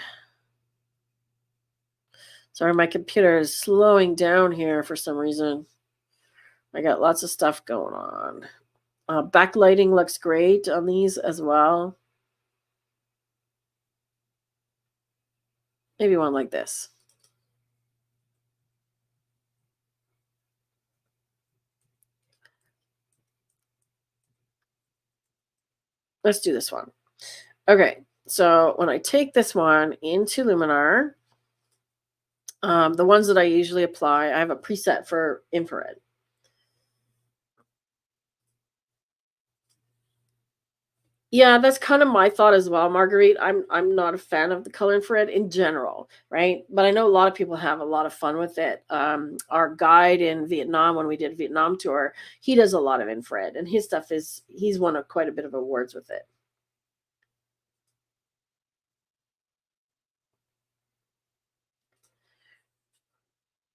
Sorry, my computer is slowing down here for some reason. I got lots of stuff going on. Backlighting looks great on these as well. Maybe one like this. Let's do this one. Okay, so when I take this one into Luminar, the ones that I usually apply, I have a preset for infrared. Yeah, that's kind of my thought as well, Marguerite. I'm not a fan of the color infrared in general, right? But I know a lot of people have a lot of fun with it. Our guide in Vietnam, when we did Vietnam tour, he does a lot of infrared, and his stuff he's won quite a bit of awards with it.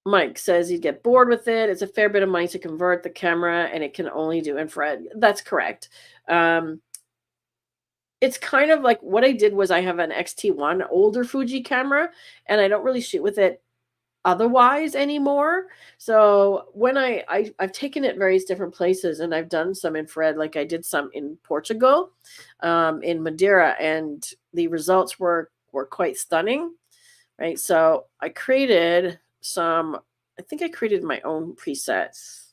Mike says he'd get bored with it. It's a fair bit of money to convert the camera, and it can only do infrared. That's correct. It's kind of like what I did was I have an XT1 older Fuji camera, and I don't really shoot with it otherwise anymore. So when I've taken it various different places, and I've done some infrared, like I did some in Portugal, in Madeira, and the results were quite stunning, right? So I created some, I think I created my own presets.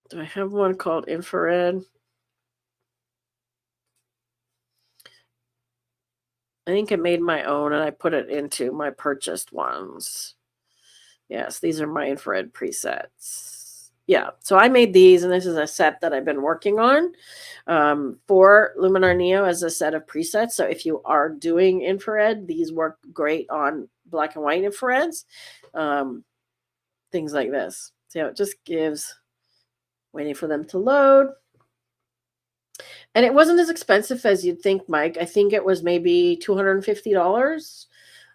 Do I have one called infrared? I think I made my own, and I put it into my purchased ones. Yes, these are my infrared presets. Yeah, so I made these, and this is a set that I've been working on for Luminar Neo as a set of presets. So if you are doing infrared, these work great on black and white infrareds. Things like this. So it just gives, waiting for them to load. And it wasn't as expensive as you'd think, Mike. I think it was maybe $250.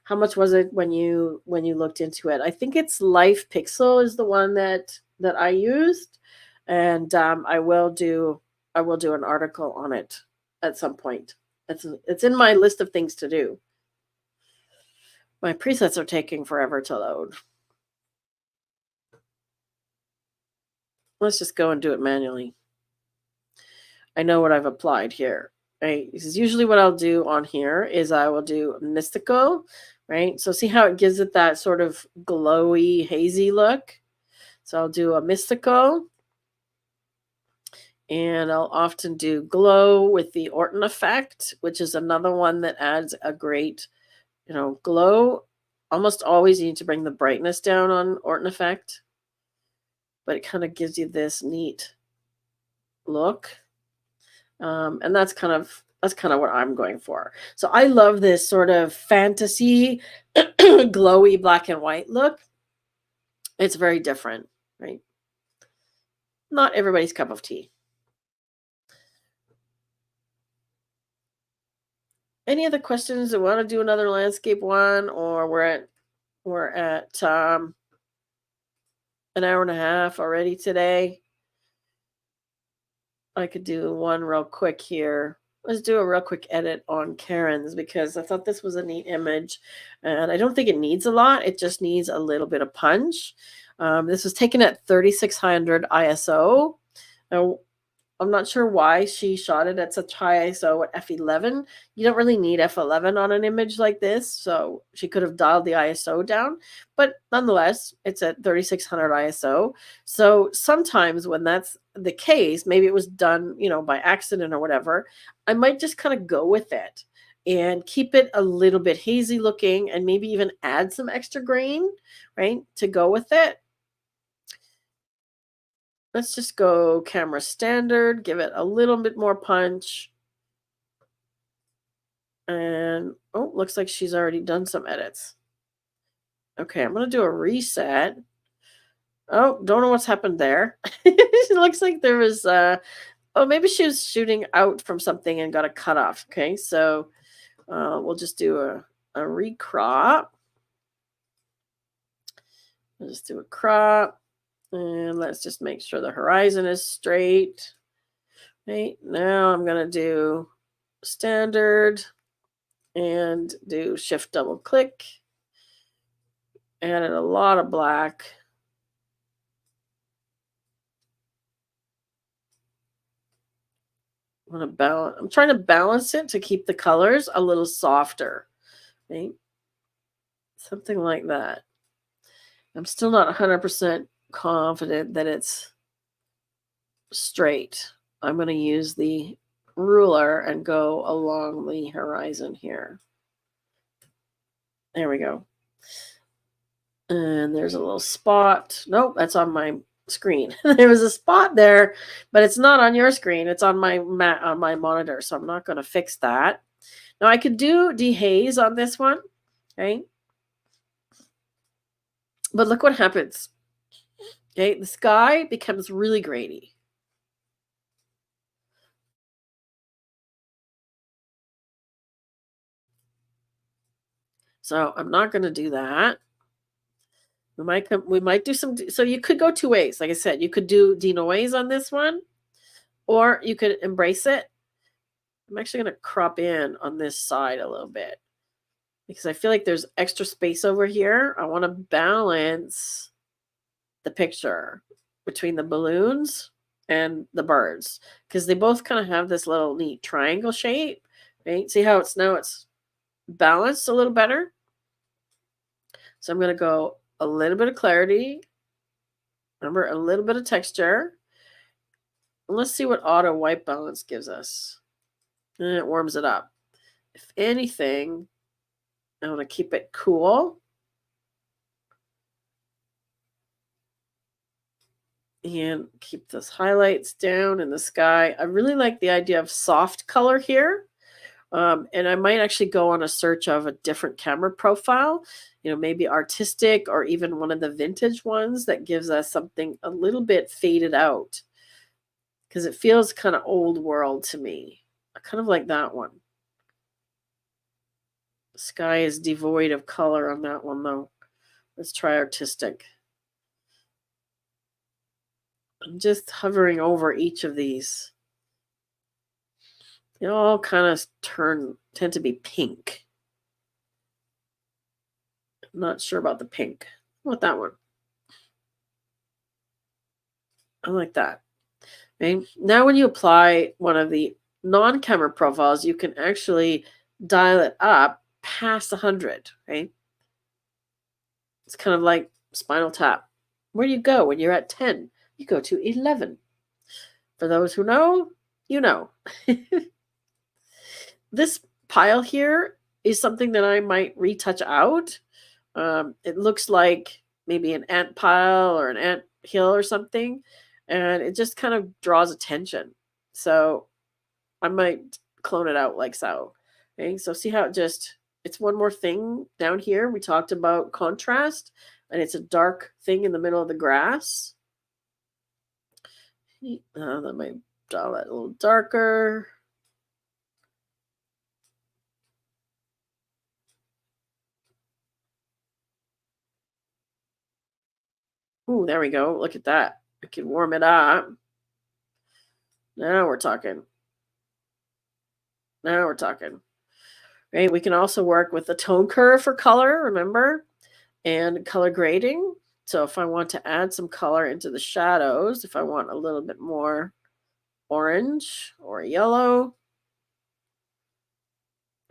How much was it when you looked into it? I think it's Life Pixel is the one that I used, and I will do an article on it at some point. It's in my list of things to do. My presets are taking forever to load. Let's just go and do it manually. I know what I've applied here. Right? This is usually what I'll do on here is I will do Mystical, right? So see how it gives it that sort of glowy, hazy look. So I'll do a Mystical, and I'll often do Glow with the Orton effect, which is another one that adds a great, glow. Almost always you need to bring the brightness down on Orton effect, but it kind of gives you this neat look. And that's kind of what I'm going for. So I love this sort of fantasy, glowy black and white look. It's very different, right? Not everybody's cup of tea. Any other questions? I want to do another landscape one, or we're at an hour and a half already today. I could do one real quick here. Let's do a real quick edit on Karen's, because I thought this was a neat image, and I don't think it needs a lot. It just needs a little bit of punch. This was taken at 3600 ISO. Now, I'm not sure why she shot it at such high ISO at f11. You don't really need f11 on an image like this, so she could have dialed the ISO down. But nonetheless, it's at 3600 ISO. So sometimes when that's the case, maybe it was done, you know, by accident or whatever, I might just kind of go with it and keep it a little bit hazy looking and maybe even add some extra grain, right, to go with it. Let's just go camera standard, give it a little bit more punch. And, oh, looks like she's already done some edits. Okay, I'm going to do a reset. Oh, don't know what's happened there. It looks like there was, oh, maybe she was shooting out from something and got a cutoff. Okay, so we'll just do a recrop. We'll just do a crop. And let's just make sure the horizon is straight. Right, now I'm going to do standard and do shift double click. Added a lot of black. I'm trying to balance it to keep the colors a little softer. Right? Something like that. I'm still not 100% confident that it's straight. I'm going to use the ruler and go along the horizon here. There we go. And there's a little spot. Nope, that's on my screen. There was a spot there, but it's not on your screen. It's on my monitor, so I'm not going to fix that. Now I could do dehaze on this one, okay? But look what happens. Okay, the sky becomes really grainy. So I'm not going to do that. We might do some. So you could go two ways. Like I said, you could do denoise on this one, or you could embrace it. I'm actually going to crop in on this side a little bit because I feel like there's extra space over here. I want to balance the picture between the balloons and the birds because they both kind of have this little neat triangle shape, right? See how it's balanced a little better? So I'm going to go a little bit of clarity. Remember, a little bit of texture. And let's see what auto white balance gives us. And it warms it up. If anything, I want to keep it cool. And keep those highlights down in the sky. I really like the idea of soft color here. And I might actually go on a search of a different camera profile, you know, maybe artistic or even one of the vintage ones that gives us something a little bit faded out because it feels kind of old world to me. I kind of like that one. The sky is devoid of color on that one, though. Let's try artistic. I'm just hovering over each of these. They all kind of tend to be pink. I'm not sure about the pink. I want that one. I like that. Okay. Now when you apply one of the non-camera profiles, you can actually dial it up past 100, right? It's kind of like Spinal Tap. Where do you go when you're at 10? You go to 11. For those who know, you know. This pile here is something that I might retouch out. It looks like maybe an ant pile or an ant hill or something, and it just kind of draws attention. So I might clone it out like so. Okay, so see how it's one more thing down here. We talked about contrast, and it's a dark thing in the middle of the grass. That might draw that a little darker. Ooh, there we go. Look at that. I can warm it up. Now we're talking. Now we're talking. Right? We can also work with the tone curve for color, remember? And color grading. So if I want to add some color into the shadows, if I want a little bit more orange or yellow.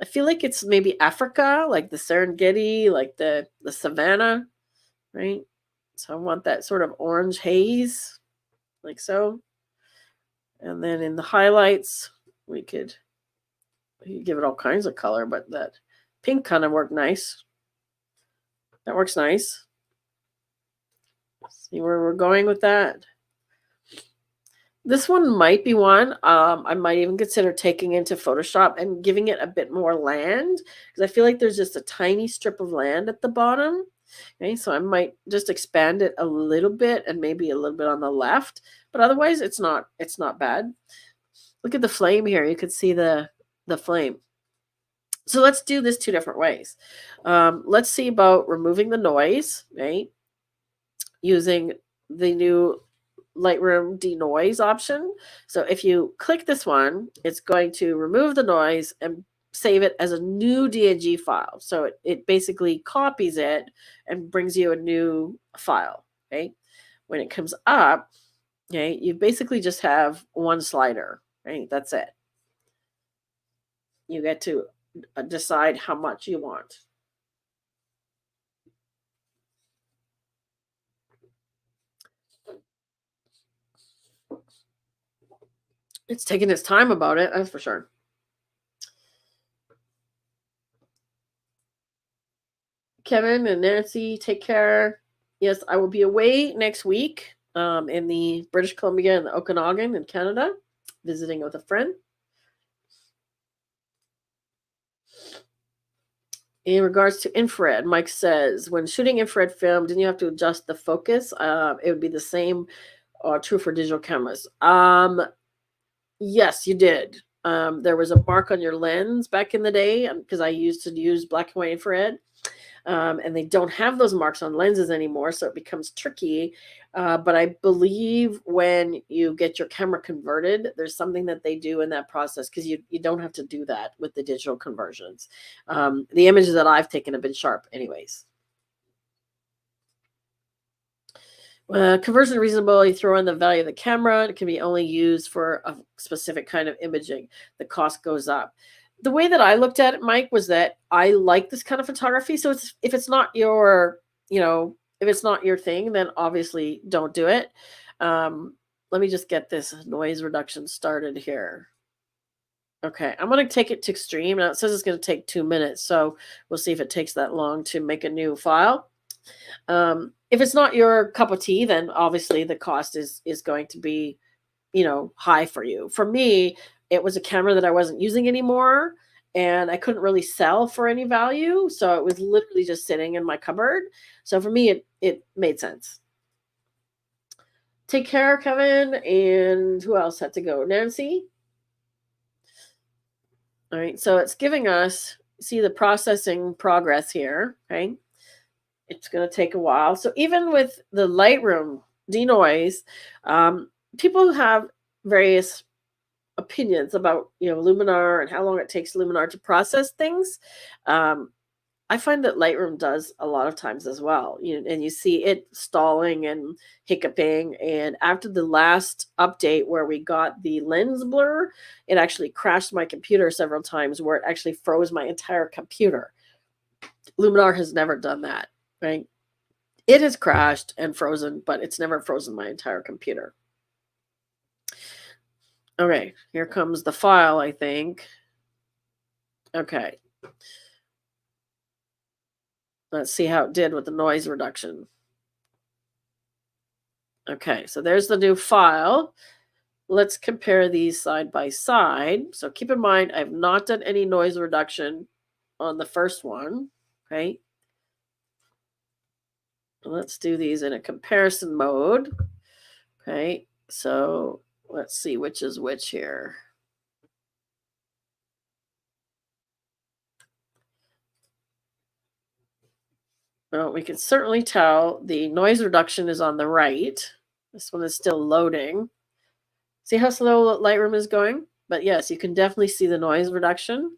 I feel like it's maybe Africa, like the Serengeti, like the savannah, right? So I want that sort of orange haze, like so. And then in the highlights, we could give it all kinds of color, but that pink kind of worked nice. That works nice. See where we're going with that. This one might be one I might even consider taking into Photoshop and giving it a bit more land, because I feel like there's just a tiny strip of land at the bottom. Okay, so I might just expand it a little bit and maybe a little bit on the left, but otherwise it's not bad. Look at the flame here. You could see the flame. So let's do this two different ways. Let's see about removing the noise, right? Using the new Lightroom denoise option. So if you click this one, it's going to remove the noise and save it as a new DNG file. So it basically copies it and brings you a new file. Okay. When it comes up, okay, you basically just have one slider, right? That's it. You get to decide how much you want. It's taking its time about it, that's for sure. Kevin and Nancy, take care. Yes, I will be away next week in the British Columbia and the Okanagan in Canada, visiting with a friend. In regards to infrared, Mike says, when shooting infrared film, didn't you have to adjust the focus? It would be the same true for digital cameras. Yes, you did. There was a mark on your lens back in the day because I used to use black and white infrared. And they don't have those marks on lenses anymore, so it becomes tricky. But I believe when you get your camera converted, there's something that they do in that process, because you don't have to do that with the digital conversions. The images that I've taken have been sharp anyways. Conversion reasonable, you throw in the value of the camera. It can be only used for a specific kind of imaging. The cost goes up. The way that I looked at it, Mike, was that I like this kind of photography. So if it's not your, if it's not your thing, then obviously don't do it. Let me just get this noise reduction started here. Okay, I'm going to take it to extreme. Now it says it's going to take 2 minutes, so we'll see if it takes that long to make a new file. If it's not your cup of tea, then obviously the cost is going to be, high for you. For me, it was a camera that I wasn't using anymore, and I couldn't really sell for any value, so it was literally just sitting in my cupboard. So for me, it made sense. Take care, Kevin. And who else had to go? Nancy. All right, so it's giving us, see the processing progress here, okay? It's going to take a while. So even with the Lightroom denoise, people have various opinions about, Luminar and how long it takes Luminar to process things. I find that Lightroom does a lot of times as well, and you see it stalling and hiccuping. And after the last update where we got the lens blur, it actually crashed my computer several times, where it actually froze my entire computer. Luminar has never done that, right? It has crashed and frozen, but it's never frozen my entire computer. Okay, here comes the file, I think. Okay. Let's see how it did with the noise reduction. Okay, so there's the new file. Let's compare these side by side. So keep in mind, I've not done any noise reduction on the first one. Okay. Let's do these in a comparison mode. Okay, so let's see which is which here. Well, we can certainly tell the noise reduction is on the right. This one is still loading. See how slow Lightroom is going? But yes, you can definitely see the noise reduction.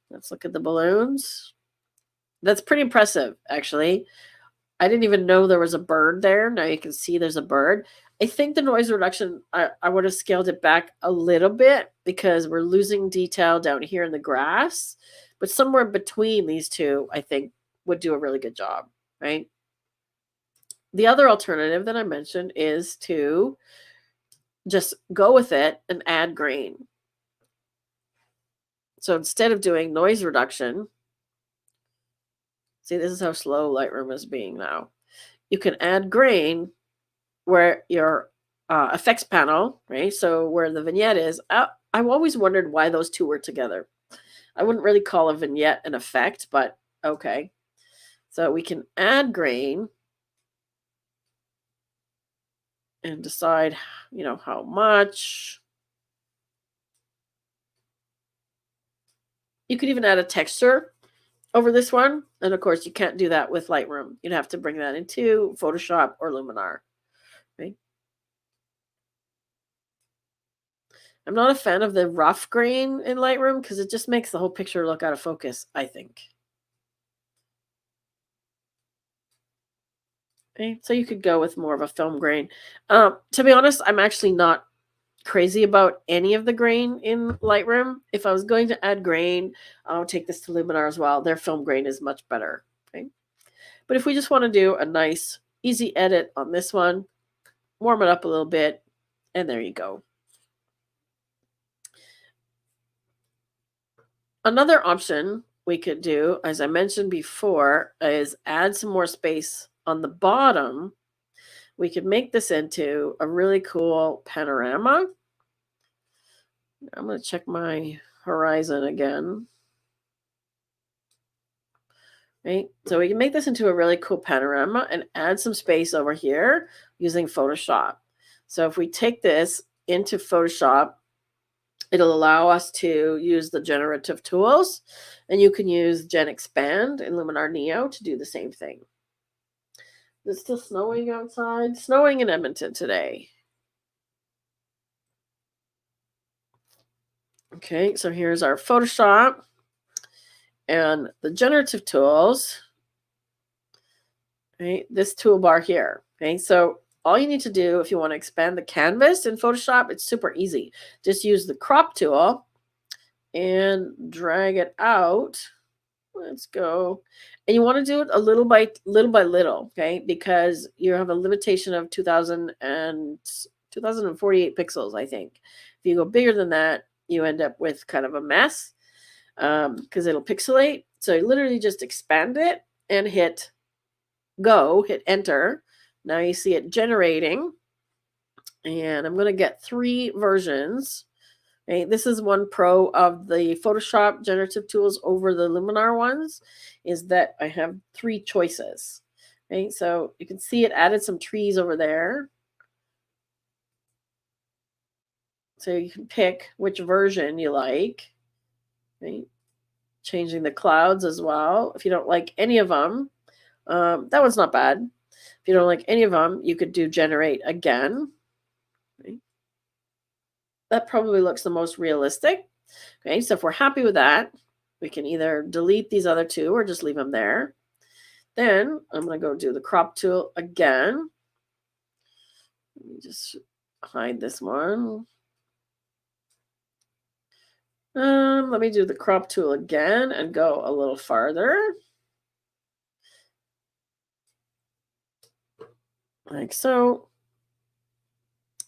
Let's look at the balloons. That's pretty impressive, actually. I didn't even know there was a bird there. Now you can see there's a bird. I think the noise reduction, I would have scaled it back a little bit because we're losing detail down here in the grass. But somewhere between these two, I think would do a really good job, right? The other alternative that I mentioned is to just go with it and add grain. So instead of doing noise reduction, see, this is how slow Lightroom is being now. You can add grain where your effects panel, right? So where the vignette is, I've always wondered why those two were together. I wouldn't really call a vignette an effect, but okay. So we can add grain and decide, how much. You could even add a texture over this one. And of course, you can't do that with Lightroom. You'd have to bring that into Photoshop or Luminar, right? I'm not a fan of the rough grain in Lightroom because it just makes the whole picture look out of focus, I think. Okay, so you could go with more of a film grain. To be honest, I'm actually not crazy about any of the grain in Lightroom. If I was going to add grain, I'll take this to Luminar as well. Their film grain is much better. Okay, but if we just want to do a nice, easy edit on this one, warm it up a little bit, and there you go. Another option we could do, as I mentioned before, is add some more space on the bottom. We could make this into a really cool panorama. I'm going to check my horizon again. Right? So we can make this into a really cool panorama and add some space over here using Photoshop. So if we take this into Photoshop, it'll allow us to use the generative tools, and you can use Gen Expand in Luminar Neo to do the same thing. It's still snowing outside. Snowing in Edmonton today. Okay, so here's our Photoshop and the generative tools. Right, this toolbar here. Okay, so all you need to do if you want to expand the canvas in Photoshop, it's super easy. Just use the crop tool and drag it out. Let's go. And you want to do it a little by little, okay? Because you have a limitation of 2048 pixels, I think. If you go bigger than that, you end up with kind of a mess because it'll pixelate. So you literally just expand it and hit go, hit enter. Now you see it generating. And I'm going to get 3 versions. Okay, this is one pro of the Photoshop generative tools over the Luminar ones, is that I have 3 choices. Okay, so you can see it added some trees over there. So you can pick which version you like. Okay, changing the clouds as well. If you don't like any of them, that one's not bad. If you don't like any of them, you could do generate again. Okay. That probably looks the most realistic. Okay, so if we're happy with that, we can either delete these other 2 or just leave them there. Then I'm going to go do the crop tool again. Let me just hide this one. Let me do the crop tool again and go a little farther. Like so.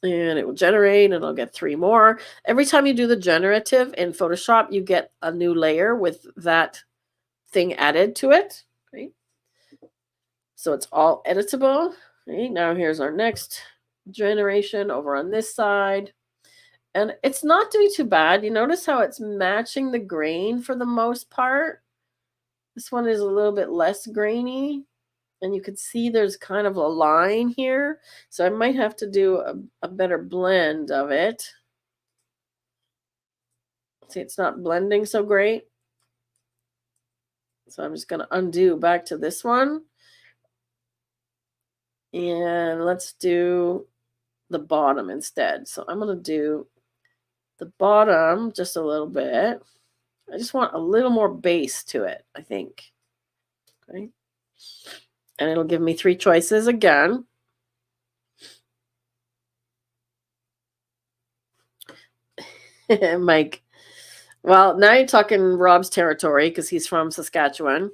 And it will generate, and I'll get 3 more. Every time you do the generative in Photoshop, you get a new layer with that thing added to it. Right? So it's all editable. Right? Now here's our next generation over on this side. And it's not doing too bad. You notice how it's matching the grain for the most part. This one is a little bit less grainy. And you can see there's kind of a line here. So I might have to do a better blend of it. See, it's not blending so great. So I'm just going to undo back to this one. And let's do the bottom instead. So I'm going to do the bottom just a little bit. I just want a little more base to it, I think. Okay. And it'll give me 3 choices again. Mike. Well, now you're talking Rob's territory because he's from Saskatchewan.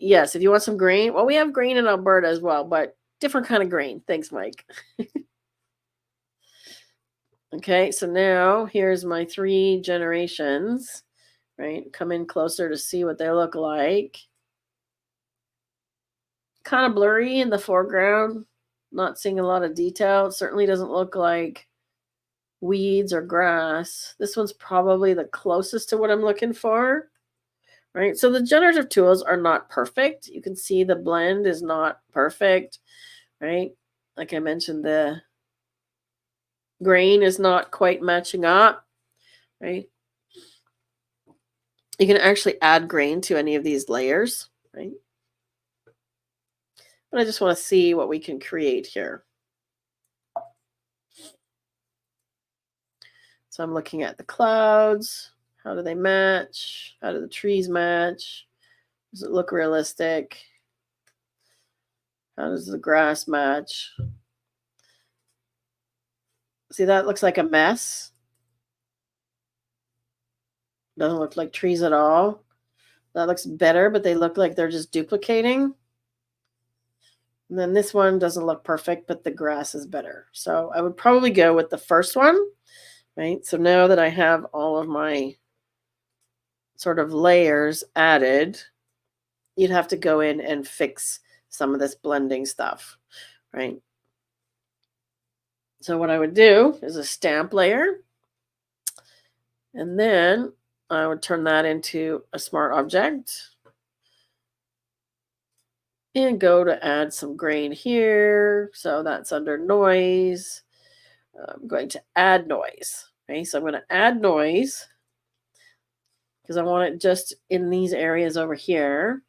Yes, if you want some green. Well, we have green in Alberta as well, but different kind of green. Thanks, Mike. Okay, so now here's my 3 generations, right? Come in closer to see what they look like. Kind of blurry in the foreground. Not seeing a lot of detail. It certainly doesn't look like weeds or grass. This one's probably the closest to what I'm looking for, right? So the generative tools are not perfect. You can see the blend is not perfect, right? Like I mentioned, the grain is not quite matching up, right? You can actually add grain to any of these layers, right? But I just want to see what we can create here. So I'm looking at the clouds. How do they match? How do the trees match? Does it look realistic? How does the grass match? See, that looks like a mess. Doesn't look like trees at all. That looks better, but they look like they're just duplicating. And then this one doesn't look perfect, but the grass is better. So I would probably go with the first one, right? So now that I have all of my sort of layers added, you'd have to go in and fix some of this blending stuff, right? So what I would do is a stamp layer, and then I would turn that into a smart object and go to add some grain here. So that's under noise. I'm going to add noise. Okay, so I'm going to add noise because I want it just in these areas over here.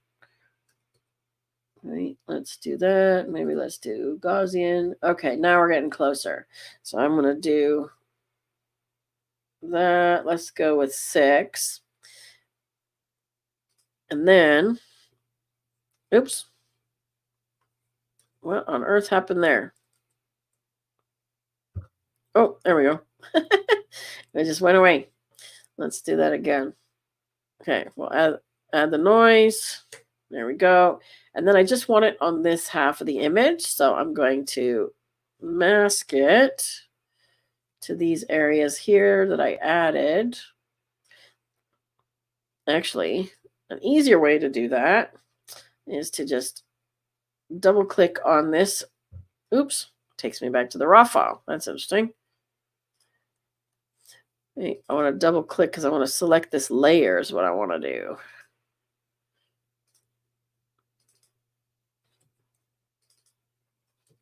Right, let's do that. Maybe let's do Gaussian. Okay, now we're getting closer. So I'm going to do that. Let's go with 6. And then, oops. What on earth happened there? Oh, there we go. It just went away. Let's do that again. Okay, we'll add the noise. There we go. And then I just want it on this half of the image. So I'm going to mask it to these areas here that I added. Actually, an easier way to do that is to just double click on this. Oops, takes me back to the raw file. That's interesting. I want to double click because I want to select this layer is what I want to do.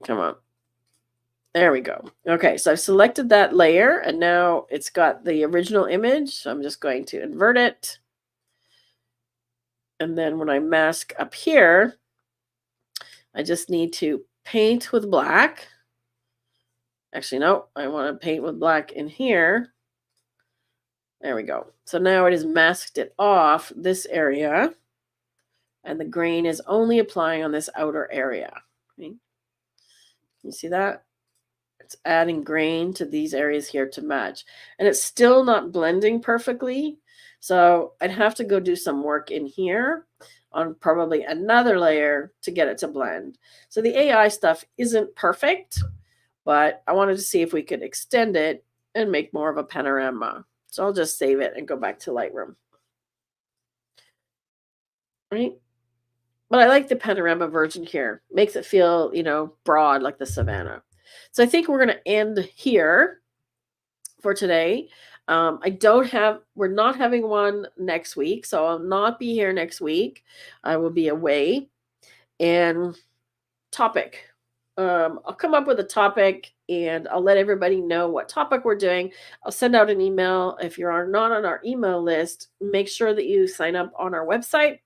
Come on. There we go. Okay, so I've selected that layer and now it's got the original image. So I'm just going to invert it. And then when I mask up here, I just need to paint with black. Actually, no, I want to paint with black in here. There we go. So now it has masked it off this area. And the grain is only applying on this outer area. Okay. You see that? It's adding grain to these areas here to match. And it's still not blending perfectly. So I'd have to go do some work in here on probably another layer to get it to blend. So the AI stuff isn't perfect, but I wanted to see if we could extend it and make more of a panorama. So I'll just save it and go back to Lightroom. Right? But I like the panorama version here. Makes it feel, broad like the savanna. So I think we're going to end here for today. We're not having one next week, so I'll not be here next week. I will be away. And topic. I'll come up with a topic and I'll let everybody know what topic we're doing. I'll send out an email. If you are not on our email list, make sure that you sign up on our website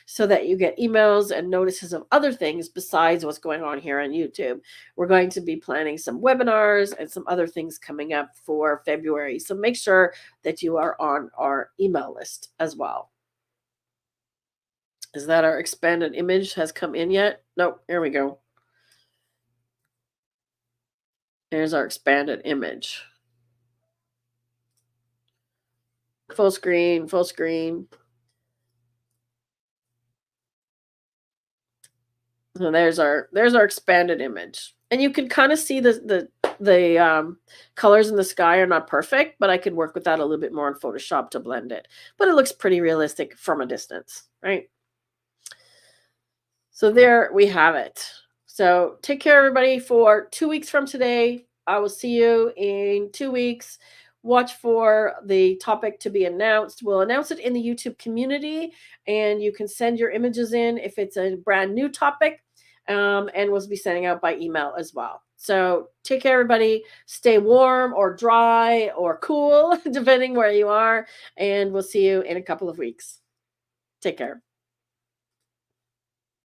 so that you get emails and notices of other things besides what's going on here on YouTube. We're going to be planning some webinars and some other things coming up for February. So make sure that you are on our email list as well. Is that our expanded image has come in yet? Nope. Here we go. There's our expanded image. Full screen, full screen. So there's our expanded image. And you can kind of see the colors in the sky are not perfect, but I could work with that a little bit more in Photoshop to blend it. But it looks pretty realistic from a distance, right? So there we have it. So take care, everybody, for 2 weeks from today. I will see you in 2 weeks. Watch for the topic to be announced. We'll announce it in the YouTube community, and you can send your images in if it's a brand new topic, and we'll be sending out by email as well. So take care, everybody. Stay warm or dry or cool, depending where you are, and we'll see you in a couple of weeks. Take care.